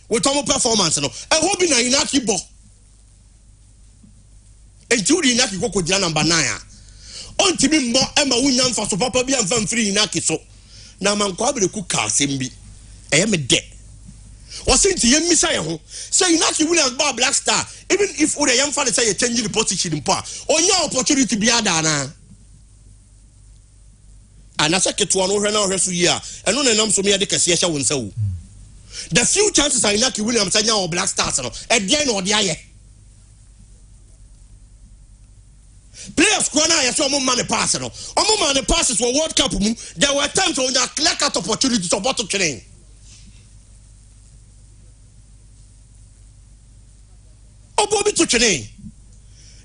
With our performance no. I hope in Inaki bo. And Judy Inaki go to number 9. On Timmy Mo Emma William for Papa be and fan free Inaki so. Now man kwabe ku ka sembi. I am a dead. Was saying to you, Messiah, say Inaki Williams bar Black Star, even if the young father say you're changing the position in power, or your opportunity to be a dana. And I said to one over now, year, and no name to me, I declare won't so. The few chances are Inaki Williams and your Black Stars at the end or the eye. Players corner as one money passer. Money passes for World Cup. There were times when there clear cut opportunities of bottom training. Bobby to Chene.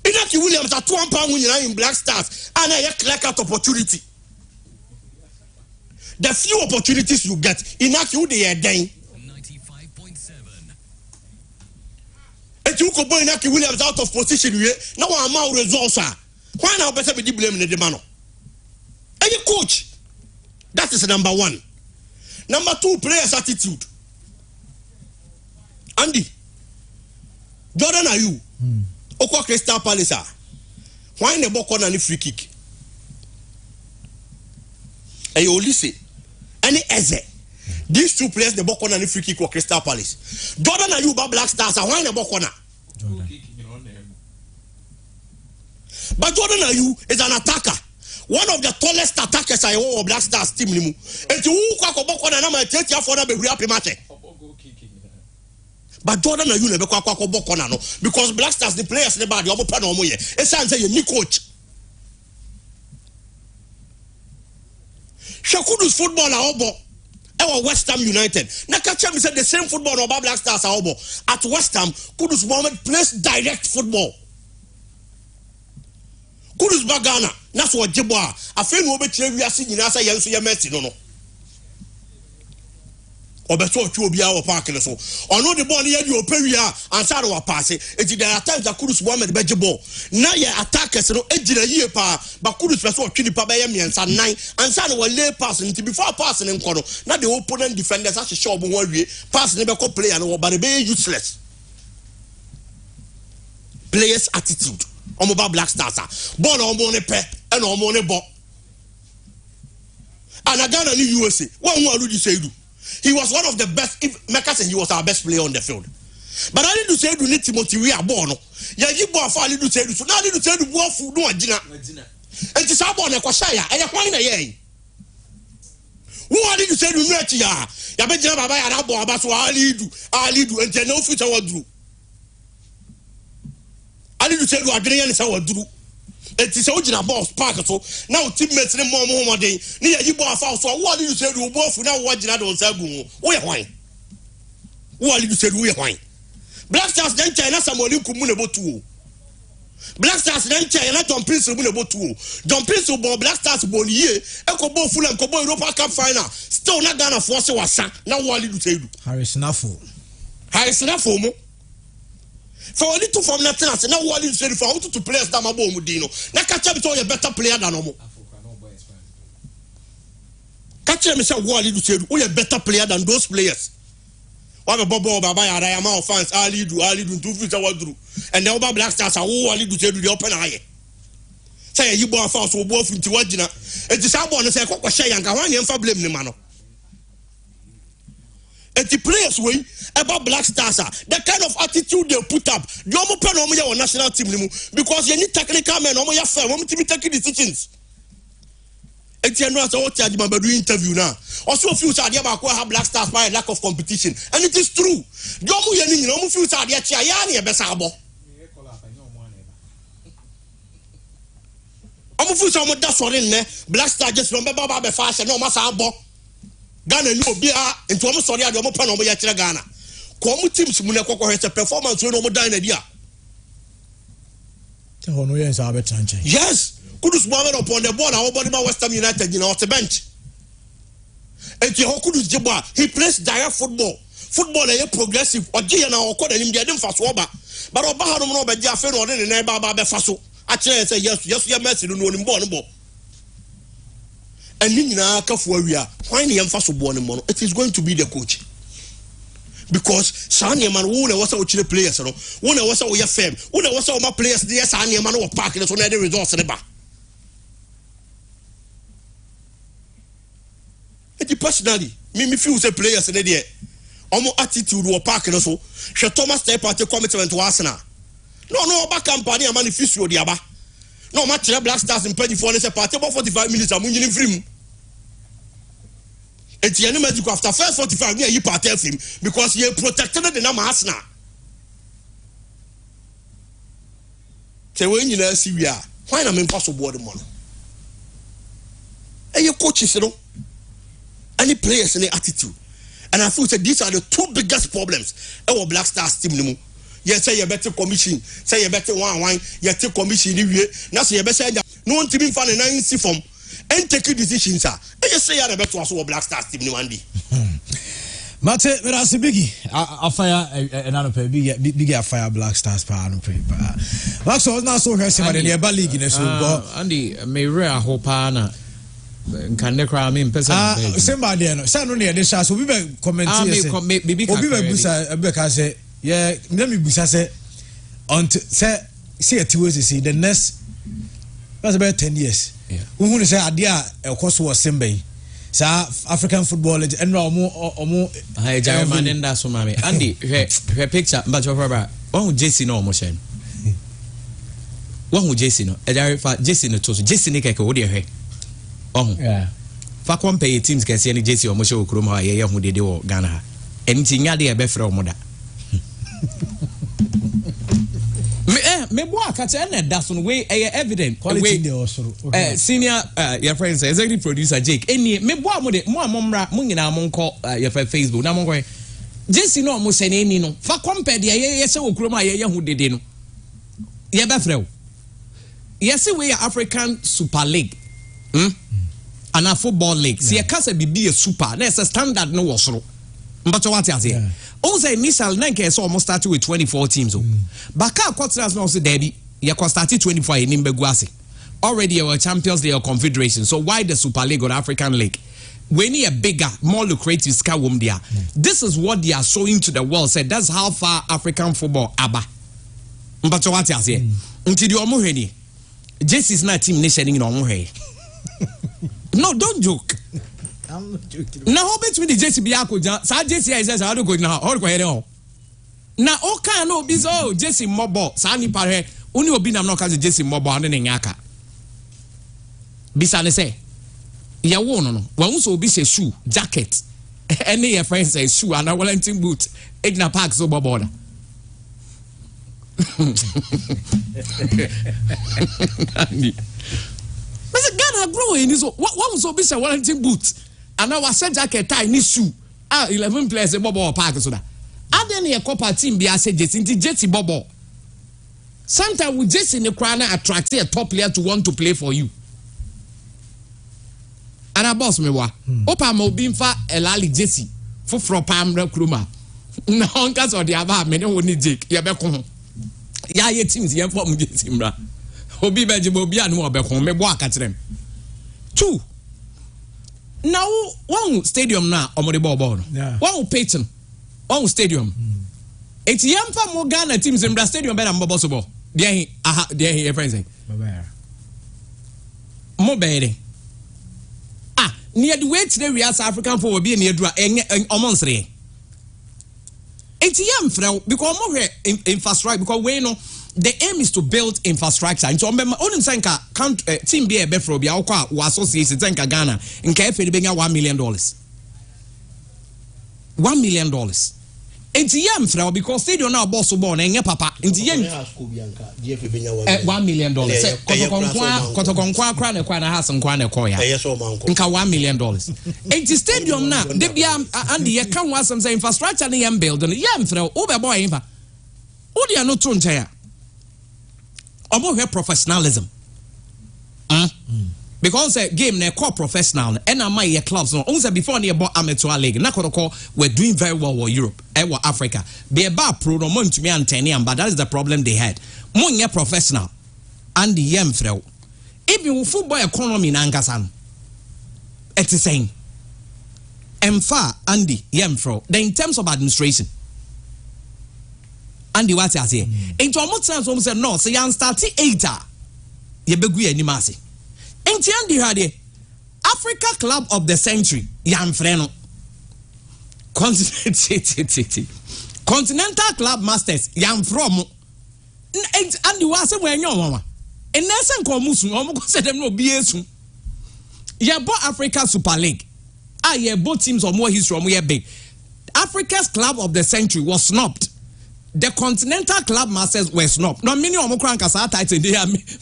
Inaki Williams at £1 in Black Stars and a clear cut opportunity. The few opportunities you get, Inaki they are dying. 95.7. you ko boy Naki Williams out of position we na wa ma results ah why now better be blame the man any coach that is number 1. Number 2, players attitude. Andy Jordan Ayew okwa Crystal Palace why the ball corner ni free kick ayo listen any eze these 2 players the ball corner ni free kick for Crystal Palace. Jordan Ayew ba Black Stars why the ball corner but Jordan Ayew is an attacker, one of the tallest attackers I know of Black Stars team ni mu enti wu kwa ko ball corner na ma tete afọ na be huri apemate but Jordan Ayew na be kwa ball corner no because Black Stars the players the bad omo pa na omo ye e san say ye coach Kudus football a obo e West Ham United na catch me say the same football no Black Stars a obo at West Ham Kudus Mohammed plays direct football Kudus Bagana na so jebo a afi no obetire wiase nyina say yenso ye Messi no obeto otwe obi a wo park le so ono the ball ye di opawia ansa do wa pass e ti there times that Kudus Mohammed be jebo na ye attackers no ejira yie pa ba Kudus person otwe ni pa be ye miensa 9 ansa no lay pass nti before pass ne nko no na the opponent defenders a hye obo ho awie pass ne be ko player no wo ba be useless players attitude omo ba Black Stars ball omo ne pe e no omo ne bo Ghana ni USA one who already say do. He was one of the best. If Mecca said he was our best player on the field, but I didn't say you need Timothy we are born. Yeah, you born for little say so now little say the war food no agina. And to sabon e kwashaya e kwan na ye. Who are you say you net ya? Ya be jina baba ya na bo abaso alidu and no future wadru. Alidu say you adre yan say wadru. It is a boss park so now teammates ne more day ni ya yibo afa so what did you say you both now what jina don say gun wo ye hwan what did you say we hwan Black Stars then China Samuel Nkumu ne botu Black Stars then China John Prince mu ne botu John Prince bo Black Stars bo liye e ko bo Fulham ko bo Europa Cup final still na Ghana force wasa na what did you say do Harris Nafo mo for a little from nothing as now what is for how to players that mabo mudino na catch up to a better player than omo catch me say what you say we a better player than those players what bobo baba ya Rayama fans ali do to future what do and the over Black Stars what you say do the open eye say you bo fans so bo funti wagina e ti say born say kokoshe yanka wan ye mfa blame ni ma no and the players way about Black Stars the kind of attitude they put up the omo pen omo ya national team because you need technical men omo ya fair omo team taking decisions eti eno asa what you do interview now also feel say they ba ko have Black Stars by lack of competition and it is true the omo ya ni omo feel say they chia ya na e be sa abo omo feel say omo da sore ne Black Stars just no be ba be fa no ma sa abo Ghana no be into omo sorry ade omo pa no omo ya kire Ghana ko omo teams mu na kokko hete performance no omo dan na dia te hono yen sa be tranche yes Kudus Mohammed upon the ball our body West Ham United you know on the bench and Kudus Jeboa he plays direct football is progressive oje na okọ da nim de dem faso oba but oba ha no be dia fe no de ne ba be faso a kire say yes ya Messi no ni ball no ball and nyina kafu awia when he emphasize ball no mo it is going to be the coach because Sanya man who na wasa ochire players no who na wasa oya firm who na wasa o ma players dey Sanya man no park so na the results ne ba it personally me feel say players ne dey omo attitude wo park no so hwe Thomas Stay party commitment to Arsenal no back company am ni fisio di aba no ma kire Black Stars in 24 ne say party about 45 minutes am nyini free Etienne Magic after first 45 near you part of him because he protected the name Arsenal. So when you see we are, why am I impossible the money? And your coaches, you know, any players and the attitude. And I feel that these are the two biggest problems our Black Stars team. Yes, say you better commission, say you better wine, you take commission anyway. Now say you better no one to be fan and I see from and take decisions, sir. And you say you're better also Black Stars team, Andy. Mate, but as a biggie, a fire another big fire Black Stars power no paper. Black Stars now so her somebody near Bali in so Andy may rare hope ana can the crime in person. Somebody no say no near the shas we be comment maybe busa Becca say yeah let me busa say until say 2 years see the next that's about 10 years. Yeah. We want to say idea course was Simba. African football and omo hey German and that's so mami Andy her picture but your brother one Jesse no motion one Jesse no Jesse no to Jesse ne keke wo de hwe yeah fa compare teams can see any Jesse omo show krom ha ye hu dede wo Ghana ha enti nya de e be frɛ omo da me boa catch and that's on way evident quality senior your friends executive producer Jake any me boa mo de mo amomra mo nyina mo nko your Facebook na mo go Jesse no mo se ni no fa compare de ye se okuro ma ye hu dede no ye be frɛ o yes we African Super League and a football league see ka se bibi super na a standard no wo soro mbato what you say also initial nanke so almost started with 24 teams baka quarters now say derby you started 24 in Mbegu already our Champions League or Confederation so why the Super League or African League we need a bigger more lucrative scale there this is what they are showing to the world said that's how far African football aba mbato what you say until you omo hwe Jesse is not team nation in omo hwe no don't joke I'm not joking. Now, between the JC Biako, Sa JC says, I don't go now. How go ahead on? Now, okay, no, bizo JC Mobo, Sani Pare, Uni Obina no kazi JC Mobo, and then Yaka. Bisane say, ya wono, one so be say shoe, jacket, any your friends say shoe, and a Wellington boot, Egna Park so border. Ghana growing is what so be say Wellington boot. And I was jacket tie ni shoe. 11 players e bobo park so da. Aden ye copper team be say Jesse bobo. Sometimes we just in the corner attract a top player to want to play for you. And a boss me wa. Opa mo bimfa elali Jesse. Fo fro pam rekruma. Na onka so de aba me ne woni Jake ye be ko. Ya ye teams ye form Jesse mra. Obi beje bo bia no obekon me bo akatrem. 2 now one stadium na omode ball one Payton one stadium it's yamfa mo Ghana teams in stadium better mbobo so ball there he friends mo bere near the way today we as African for be near dura omonsre it's yamfra because mo infrastructure because we know the aim is to build infrastructure. And so, only senka team be a befro be akwa wa associate senka Ghana nka efe de benya $1 million. $1 million. Enti yam fra because stadium na boss ball na enye papa. Enti yam $1 million. Kotokonkwa kra na kwa na house nkwa na kwa ya. Nka $1 million. Enti stadium na de bia and ye kan wasam say infrastructure na yam build no yam fra obe boy impa. Odi ano to ntia omo hwe professionalism because game na call professional and am my clubs no once before na about amateur league na kodoko we're doing very well in Europe and Africa be about pro no month me antene but that is the problem they had monye professional and the yam frel even football economy na nkasa no it's the same emfa Andy yam frel then in terms of administration Andy what you say into almost say no say yan start 8 ye begu anim ase enti Andy hade Africa Club of the Century yan freno Continental Club Masters yan from Andy was say when yon mama enese nkomusu omo go say dem no bi esu ye bo Africa Super League ye both teams or more history omo ye big Africa's Club of the Century was snubbed. The Continental Club Masters were snubbed. No many omo kran kasa title dey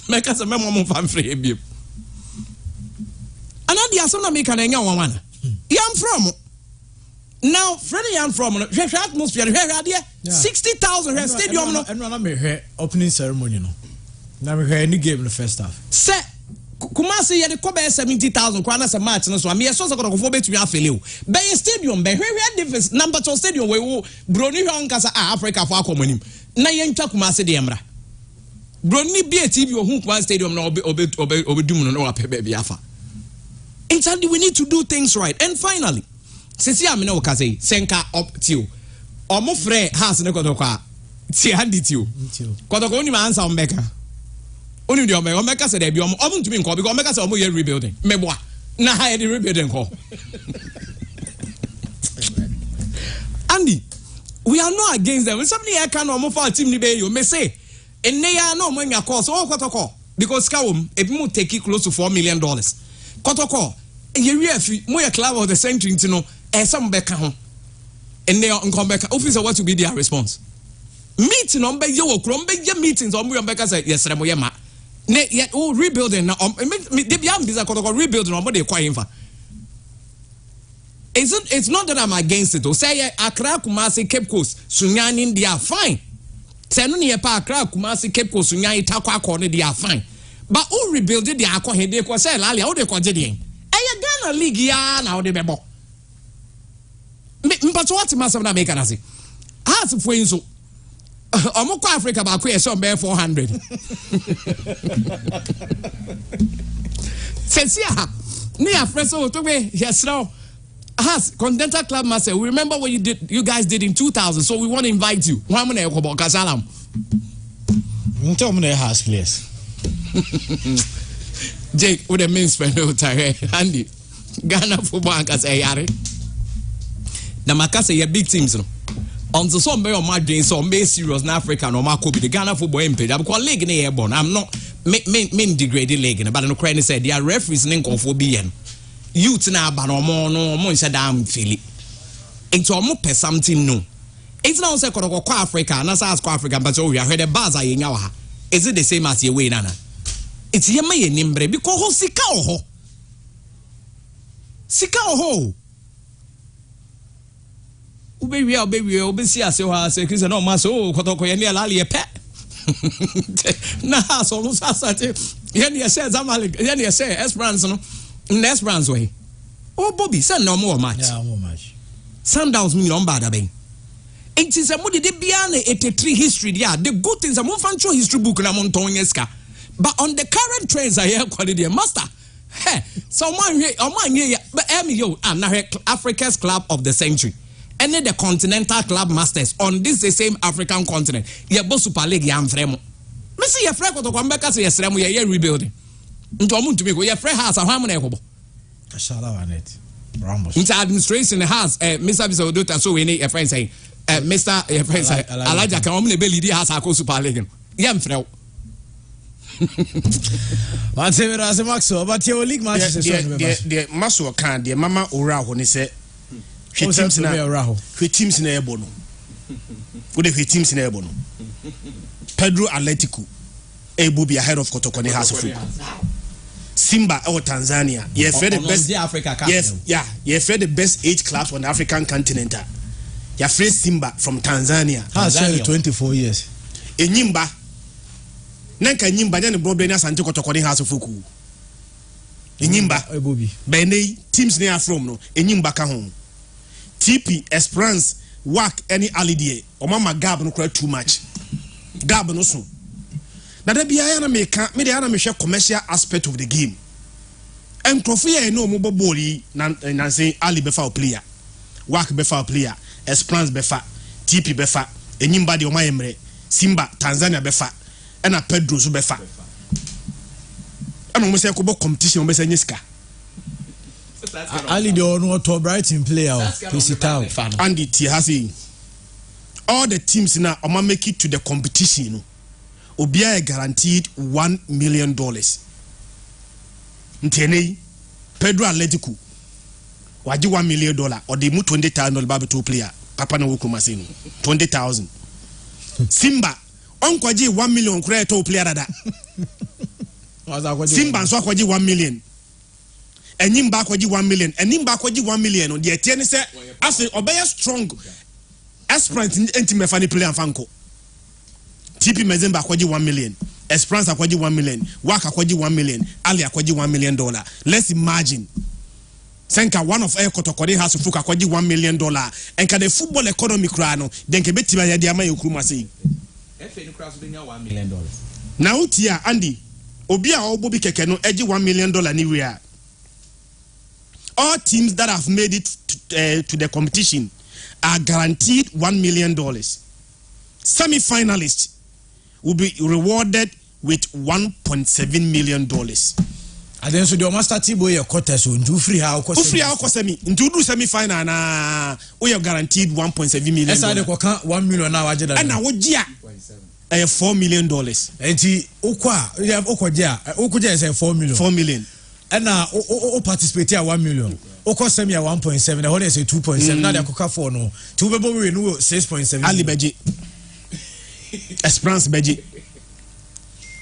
make us memo mo fan free ebiem. Anadi aso na make na nya wanwana. Yam from now Freddie Yam from atmosphere here 60,000 stadium no. And na me opening ceremony no. Na me any game in the first half. Say Kumasi ye de kobe 70,000 kwana se match no so am ye so so kotokofo betumi afele o be stadium be hwe difference number 2 stadium we wo broni hwe nkasa Africa for akomonim na ye ntwa Kumasi de emra broni bi TV ohun Kumasi stadium na obedum no na wape be afa. Instead we need to do things right. And finally sisi amene wo kase senka up tio omo frɛ house ne kotokwa ti handi tio kotokwa oni ma answer ombeka. Only the Omeka said, "I'm to be called because Omeka said, "I'm rebuilding." Meboa, na I the rebuilding call. Andy, we are not against them. When somebody I can almost for team nibe you may say, and they are no money cost all kotoko because Kawum if you take it close to $4 million. Kotoko, a year more club of the century to know some beka home, and they are on back. Officer, what to be their response? Meeting on be yo krombe meetings on Omeka said yes, Ramoyama. Ne yet rebuilding now they be am bizarre rebuilding on what they quite infa. It's not that I'm against it. Say Accra Kumasi Cape Coast Sunyani they are fine. Say no near pa Accra Kumasi Cape Coast Sunyani Takwa corner they are fine. But who rebuilded the Akwa Hede ko say lali how they ko jedi. Ghana league ya na how they bebo. Mpato what masam na make anase. Has for inso Omoko Africa ba ko yeso be 400. Sensia ni afreso to be yesro has Continental Club Master. We remember what you guys did in 2000, so we want to invite you. Why many ko kasalam? Tell me the house place. Jake with the main spender tire Andy Ghana football and say yare. Na makase ye big teams no. Until some be on Madrid, so be serious in Africa no ma the Ghana football MP. Because league na airborne. I'm not main degraded league, but no credit said they are referees in for BN. Youth na ba no mo say damn feel it. Into mo pe something no. It's now say ko Africa, na say Africa, but we are heard the bars are in yawa. Is it the same as your way nana? It's ye me nimbre because ho sika ho. Sika ho. Baby, obesi ase ho ase krise no ma so kotoko ye ne lali e pe na so no sasate ye ne say Zamalek ye ne say Esperance no Esperance way oh Bobby say no more match yeah more match Sundowns me no bad abeng it is a mo de bia na 83 history dia the good things am fan show history book na mo nton yeska but on the current trends I hear quality master hey so man but yo na Africa's club of the century. And the Continental Club Masters on this the same African continent. Ye bo Super League ya mfremo. Me see ye frɛ ko to kwambeka say yesremo ye rebuilding. Nto omuntu me go ye frɛ house ahwa mo na ekobo. Kashala wanet. Ramos. Into administration has Mr. Bisodota so we need a friend say Mr. your friend say Alaja kan omo na be lead house akọ Super League. Ye mfrɛ. Man say we as Maxo but your league match is so. The Maxo kan the mama ora ho ni say teams na ebo no. What the teams na ebo no. Pedro Atletico able be ahead of Kotoko House of Football. Simba or Tanzania. You have the best Africa. Yes, yeah. You have the best 8 clubs on the African continent. You have Simba from Tanzania. Tanzania 24 years. Enyimba. Nanka Nyimba nyane problem na Santi Kotoko House of Football. Enyimba. Bene teams ne are from no. Enyimba ka home. TP Esperance work any holiday o mama gab no quite too much gab no so na da bia na me ka me dey na me hwe commercial aspect of the game en crofo ye no mo boboli na say Ali befa player work befa player Esperance befa TP befa Enyimba de o mayemre Simba Tanzania befa na Pedro so befa ana mo say ko bo competition mo be say nyiska Ali the no to Brighton player and it has all the teams now make it to the competition obia guaranteed $1 million ntene Pedro Atletico waji $1 million or they move $20,000 baby to player papa na woku masino $20,000 Simba onkwaji $1 million kura to player dada Simba so akwaji $1 million Enyimba akwaji $1 million. Enyimba akwaji $1 million. On the etienne say, as obey strong, Esperance intimate funny player fanko. TP Mezemba akwaji $1 million. Esperance akwaji $1 million, Waka akwaji $1 million, Ali akwaji $1 million. Let's imagine. Senka one of air kotokode has to fuka akwaji $1 million. And can the football economy crano, then kebeti ba yadi ama yukruma say. $1 million. Now tia Andy, Obia Obobi Kekeno edgy $1 million anywhere. All teams that have made it to the competition are guaranteed $1 million. Semi-finalists will be rewarded with $1.7 million. And then so the master Tibo your quarter so do free how semi do semi-final na we are guaranteed $1.7 million. Esa de ko kan $1 million na waje da. And na wo gia $4 million. Enti okwa is $4 million. $4 million. And now participate at $1 million. Oko semi at 1.7. The whole say 2.7. Now they cook for no. Two people we know 6.7. Ali Beji. Esperance Beji.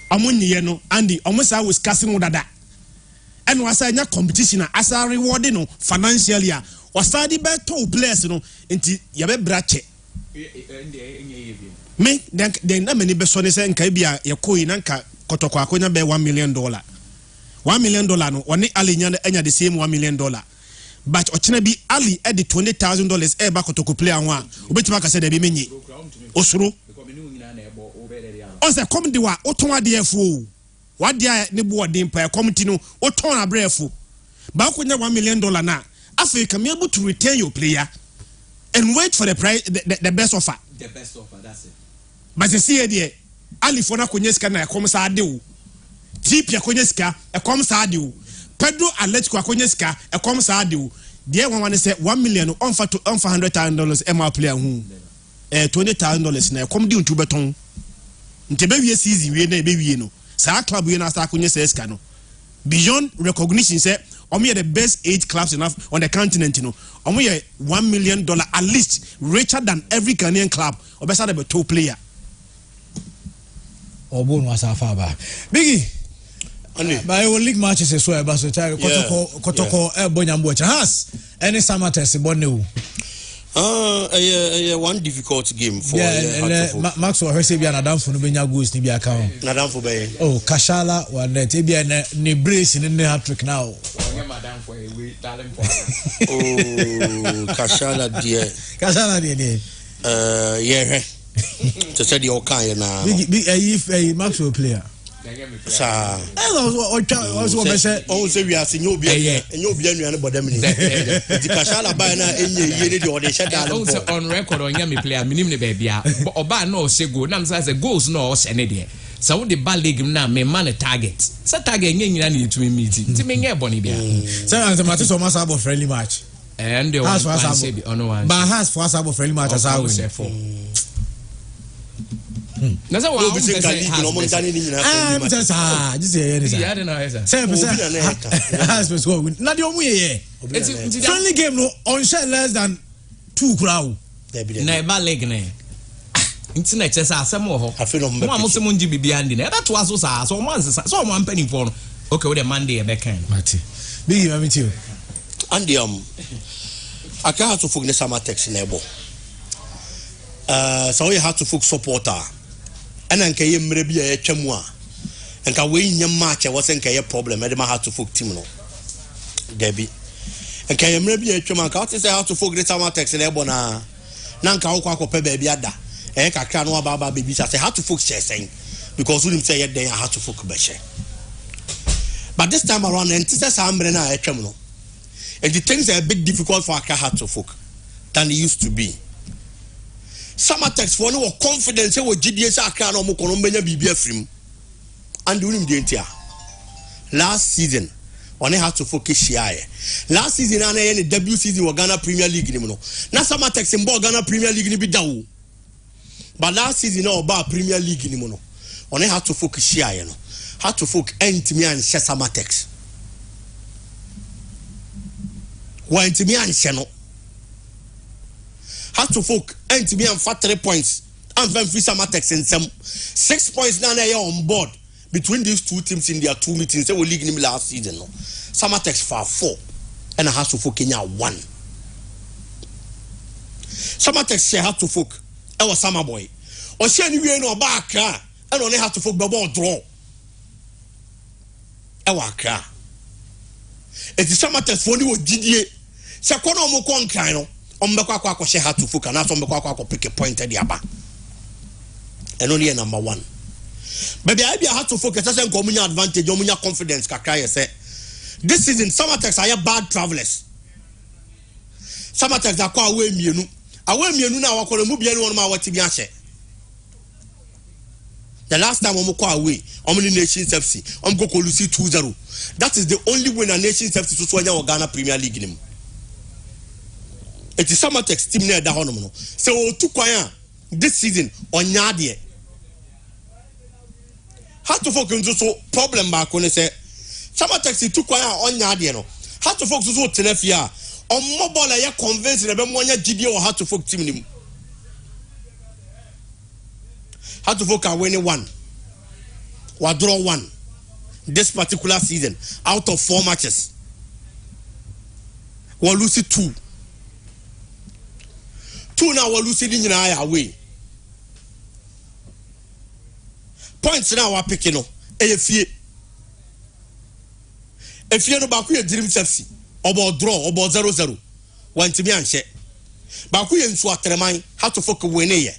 Amunye no Andy almost I was casting dada. And was a competition as a rewarding no financially. Was study by two players no into yabe brache. Me then na many besone say nka bia ye koi na nka kotoko akonya be $1 million. $1 million no oni Ali nya the same $1 million. But ochina bi Ali at the $20,000 e ba kotoko player ho a obetima ka say da bi menyi osuro Ose come de wa oton ade afu what dia ne bo odin pa committee no oton abrefo ba konya $1 million na afi can be able to retain your player and wait for the price the best offer that's it but you see here Ali for na konya ska na come sa ade o Tipia konya ska e come sa ade o Pedro Atletico konya ska e come sa ade o there one say $1 million on for $100,000 MR player hu $20,000 na come di untu beton ntebe wie season wie na ebe wie no sa club wie na start konya ska no beyond recognition say omo the best 8 clubs enough on the continent no omo $1 million at least richer than every Ghanaian club obesa the top player Obon was afar back Biggie by league matches as well but so kotoko bonyambo has any summer test bonne one difficult game for Maxwell Hersebia na damfo no benya goals ni bi aka ho na damfo be Kashala wa net e bia ne brace ni hat-trick now madamfo we talent Kashala die to say the okan na big Maxwell player sa also be say we are senior obi anu anu bodam ni di Kashala ba na enye ye ni de shed down on record on yam player minim ne ba bia oba na o se go na say goals na o se ne de so wo the ball league na me man target say target nyina na yetumi meet ti me nye boni bia say and Matthew Thomas about friendly match and the one say be on one but has for us about friendly match as I win na say wa no say no mo tani ni nyina just has go win na the omu ye friendly game no on share less than 2 crowd na ba league na internet chesa asem wo ho mo amose mo nji bibia ndi na that was so man so man penny for okay we the Monday e be kan mate big me too and aka have to focus the summer text na ebo so we have to focus supporter and nka ye mre bia ye twam a nka we nya match e was nka ye problem e dem have to focus team no debi nka ye mre bia twam nka what say how to focus the summer text na ebo na nka wo kwa kope ba bia da kakra no aba baby say how to focus saying because we say then I have to focus be share but this time around and this is ambre na etwem no and the things are a bit difficult for Accra to focus than it used to be some attacks for no confidence we GDS Accra no mo kono benya bibia frim and we nim dentia last season on had to focus here last season na any debut season wa Ghana Premier League ni no na some attacks in Ghana Premier League ni bi dawo. But last season no about Premier League ni mo no on had to focus here no had to focus entimi and Samatex wa entimi and no had to focus entimi and 3 points and then free Samatex in some 6 points now they are on board between these two teams in their two meetings they were league ni last season no Samatex for 4 and I have to focus Kenya 1 Samatex had to focus I was summer boy or she anywhere no back and only have to folk ball draw. Ewaka. It is some matters for you, Didier. Sakono Mokon Crino, Ombakwa she had to folk and after Ombakwa pick a point at the Abba. And only a number one. Maybe I have to focus on communal advantage, communal confidence. Kakaya said, this season, Summertex are bad travelers. Summertex are called away me. Away me now, I call a movie on my Watibiache. The last time I'm away, Omni Nations FC, I'm going to lose 2-0. That is the only win a Nations FC to Swanya or Ghana Premier League in him. It is Summertex team near the Honomono. So, to this season on Yadie. How to focus on so problem back when they say Summertex took on Yadie. How to focus on Tenefia on mobile, I convinced them one GD or how to focus team. How to focus winning one or draw one this particular season out of 4 matches. We'll lose it 2. 2 now we're losing in our away. Points now are picking up. If you know about Dream FC, about draw, about 0-0, one to be answered. Baku and Swatremai had to focus win a year.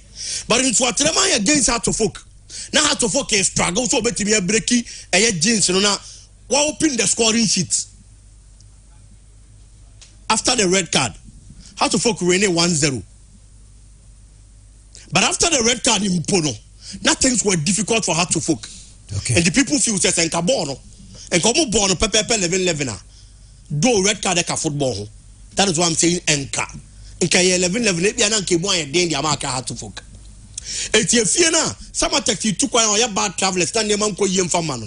But in Swatremai against how to focus. Now how to focus struggle so better be a breaky a jeans and now open the scoring sheet. After the red card, how to focus win a 1-0. But after the red card in Pono, now things were difficult for her to folk. Okay. And the people feel says and Kabono and Komo Bono Pepe 11-11. Do red card eka football. That is what I'm saying enka. Enka 11-11 maybe anan kemo and then the Amaka had to folk. It's a fiena. Some attack you took on your bad travelers stand your man ko yem for man.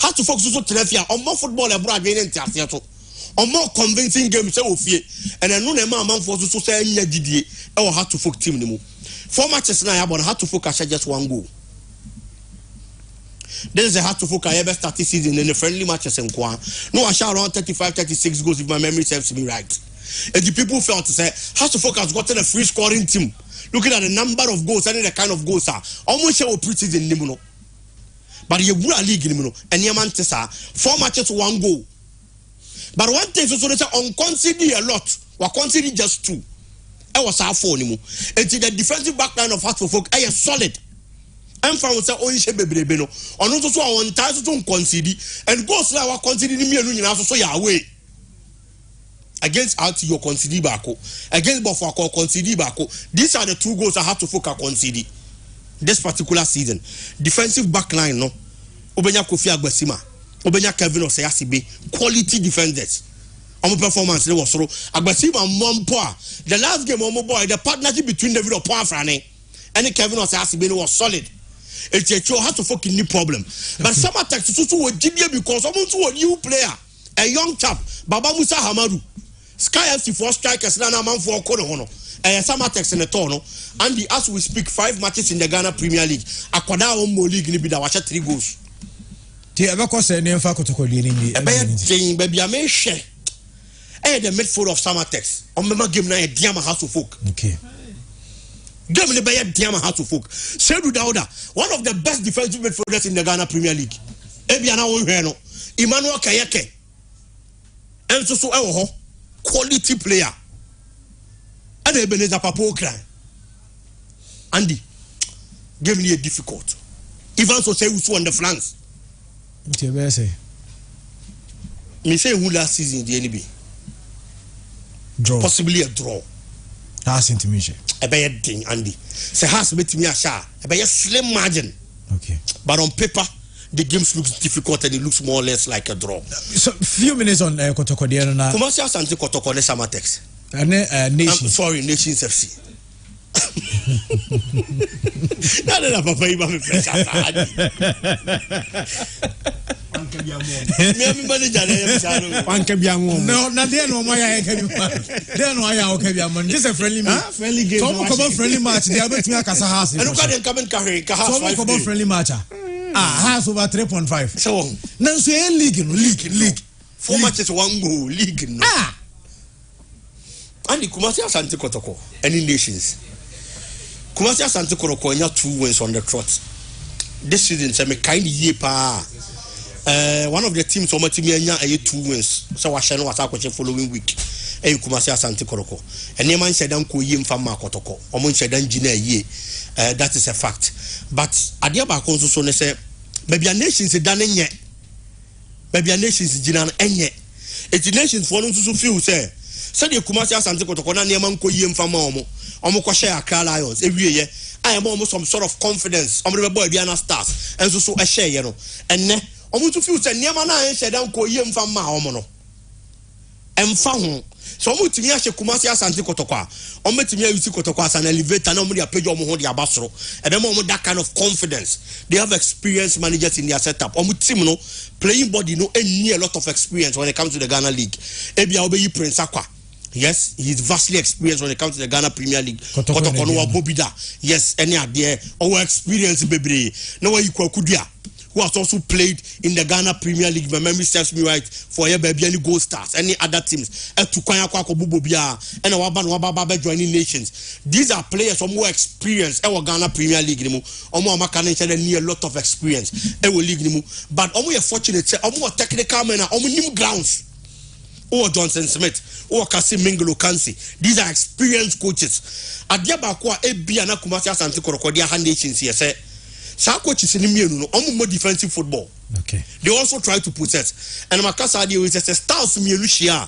How to focus so telefia on more football abroad in theatre. On more convincing games so fear. And I know the man for so say Didier or how to folk team no. 4 matches now, but how to focus just 1 goal. This is a hard to focus ever started season in the friendly matches in Kwan. No, I shall around 35-36 goals if my memory serves me right. And the people felt to say, how to focus gotten a free scoring team. Looking at the number of goals and the kind of goals are almost show pretty in Nimuno. But you would a league in Nimuno and Yamantesa 4 matches 1 goal. But one thing so they say on consider a lot, or consider just 2. I was our phone. It's the defensive backline of Hearts for Folk. I am solid. I'm from the own Shebebeno. On also our entire to concede and go so our conceding me and also so away. Against out your concede bako. Against Bofako concede bako. These are the 2 goals I have to focus concede. This particular season. Defensive backline no. Obenya Kofi Agbesima. Obenya Kevin Osayasibe. Quality defenders. Our performance was so. Agbesima Mompoa. The last game, boy, the partnership between David Opoafrane and Kevin Osayasibe was solid. It's a show how to fucking new problem. But some attacks to GBA because someone to a new player, a young chap, Baba Musa Hamadu, Sky FC for strikers, Nana Man for Kono, and some attacks in the tono. And as we speak, 5 matches in the Ghana Premier League. Akwada Omo League in Bidawasha 3 goals. Tiabaco said, never faculty to call you. Baby, I may share. The midfield of Summertex. On my game now, Diama House to folk. Okay. Give me the Bayer Diama House to folk. Sedu Dauda, one of the best defensive midfielders in the Ghana Premier League. Ebiana Onreno, Emmanuel Kayeke, and so quality player. And Ebenezer Papokra. Andy, give me a difficult. Even so say who's on the flanks. Me say who last season in the NB. Draw. Possibly a draw. That's intimidation. A bad thing, Andy. Say has met me a shot. A bad slim margin. Okay. But on paper, the game looks difficult and it looks more or less like a draw. So few minutes on Kotoko Diana. Commercial Santi Kotoko de Samatex. Nation. Sorry, Nations FC. Not enough of a no, not there no more. There no I okay. Just a friendly match. Friendly game. Come on, friendly match. They are betting a Casa House. And look at them coming carry. Come on, friendly match. Has over 3.5. So now so league. 4 matches 1 goal league. No. And the Kumasi Asante Kotoko. Any nations. Kumasi Asante Kotoko 2 wins on the trot. this season say me kind ye pa one of the teams omatimi anya 2 wins so wa hye no wasa akwache following week Kumasi Asante Koroko and ye man shedan ko yim fam makotoko omo shedan gina ye that is a fact but adia ba ko so ne say baby nations dan nye baby nations gina enye it nations for no so feel say the Kumasi Asante Koroko na ne man ko yim fam omo ko share Accra Lions ewie I am almost some sort of confidence omo be boy Diana Stars and so a share ye no and ne omo to feel say ne man na shedan ko yim fam ma omo no emfa ho so omo timi ahye Kumasi Asante Kotoko omo timi ayusi Kotoko as an elevator na omo dia page omo ho dia basoro e be omo that kind of confidence they have experienced managers in their setup omo team no playing body no any a lot of experience when it comes to the Ghana League ebia obeyi Prince Akwa yes he's vastly experienced when it comes to the Ghana Premier League Kotoko no Bobida yes any there our experience bebre na wa Ikwa who has also played in the Ghana Premier League. My memory serves me right for your baby any Gold Stars, any other teams. And Wababa joining nations. These are players who more experience. Our Ghana Premier League, need a lot of experience. League, but we are fortunate. More technical men, new grounds. Or Johnson Smith, or Kasi Mingolo Kansi. These are experienced coaches. Adiabakwa Ebiana Kumasi Asante Koroko dia hand nations here say. Sa coach is in the more defensive football. Okay. They also try to possess. And Makasa is a stars Mielushia.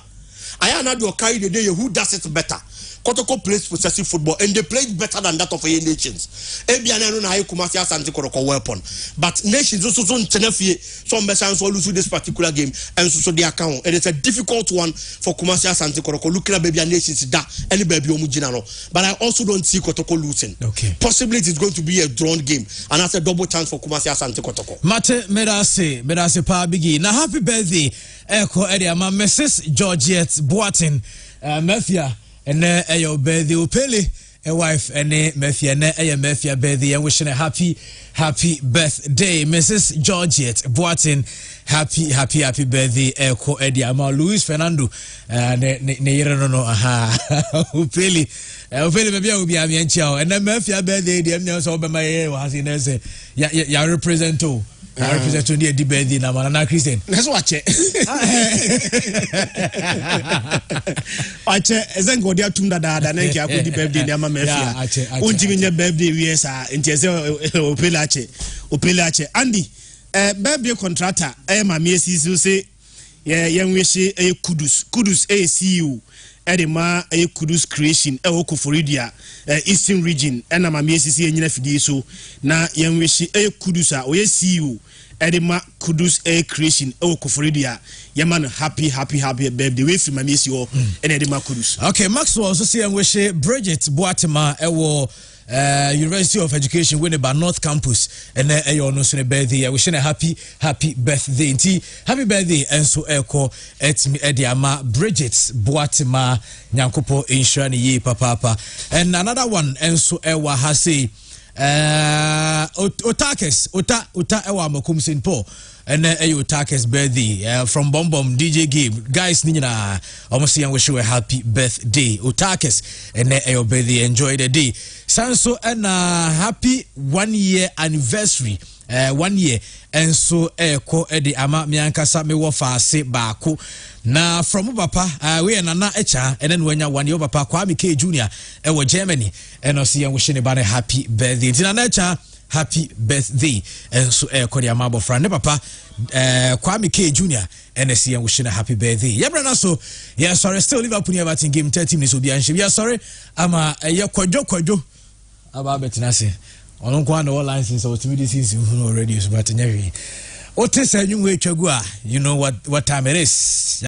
I am not carry the day who does it better. Kotoko plays possessive football and they played better than that of a nations. Ebiana no Kumasi Asante Koroko weapon. But nations also don't some message lose this particular game and so the account. And it's a difficult one for Kumasi Asante Koroko looking at baby nations that any baby omujinano. But I also don't see Kotoko losing. Okay. Possibly it is going to be a drawn game and that's a double chance for Kumasi Asante Kotoko. Mate Medase pa bigi. Na happy birthday Eko area ma Mrs. Georgette Boatin Mafia and your birthday Upele a wife and Mafia and Mafia birthday and wishing a happy birthday Mrs. Georgette Boatin happy birthday Eko area ma Luis Fernando ne no aha Upele maybe I will be a child and then Mafia birthday the so be my was in say ya represent I represent to the birthday na mana Christian. Let's watch it. Watch it. Ezen go dia tunda da na nke akodi birthday na Mafia. Unti nye birthday we sa nti se opelache. Andy birthday contractor ma Messi so say ye wishi Kudus CEO Edema Kudus creation Okoforidia Eastern region and ma Messi nyina fidie so na ye wishi Kudus a we CEO Edema Kudus creation Okoforidia ye man happy birthday we from Messi o and Edema Kudus. Okay, Maxwell also say wish Bridget Boatima University of Education Winneba North Campus and no so birthday wishing a happy birthday happy birthday and so eko etmi ediama Bridget Boatima Nyankopo insurance ye papa and another one and so ewa hase Otakes ewa makum St. And Otakes birthday from Bom DJ Game guys nina almost young wish you a happy birthday Otakes and your birthday enjoy the day Sanso and happy 1 year anniversary 1 year and so ko edi ama miankasa me wo fa se baako na from papa we na echa and then when ya 1 year papa Kwame K Junior e Germany and also young wishing about a happy birthday tina na echa happy birthday and so kodi amabo friend papa Kwame K Junior and see wishing a happy birthday yebrana so yeah sorry still Liverpool never in game 30 minutes will be and yeah sorry ama kwadwo aba betina se onon kwa no license so to me this is already so but nyawi o tesa nyu we twagu a you know what time it is.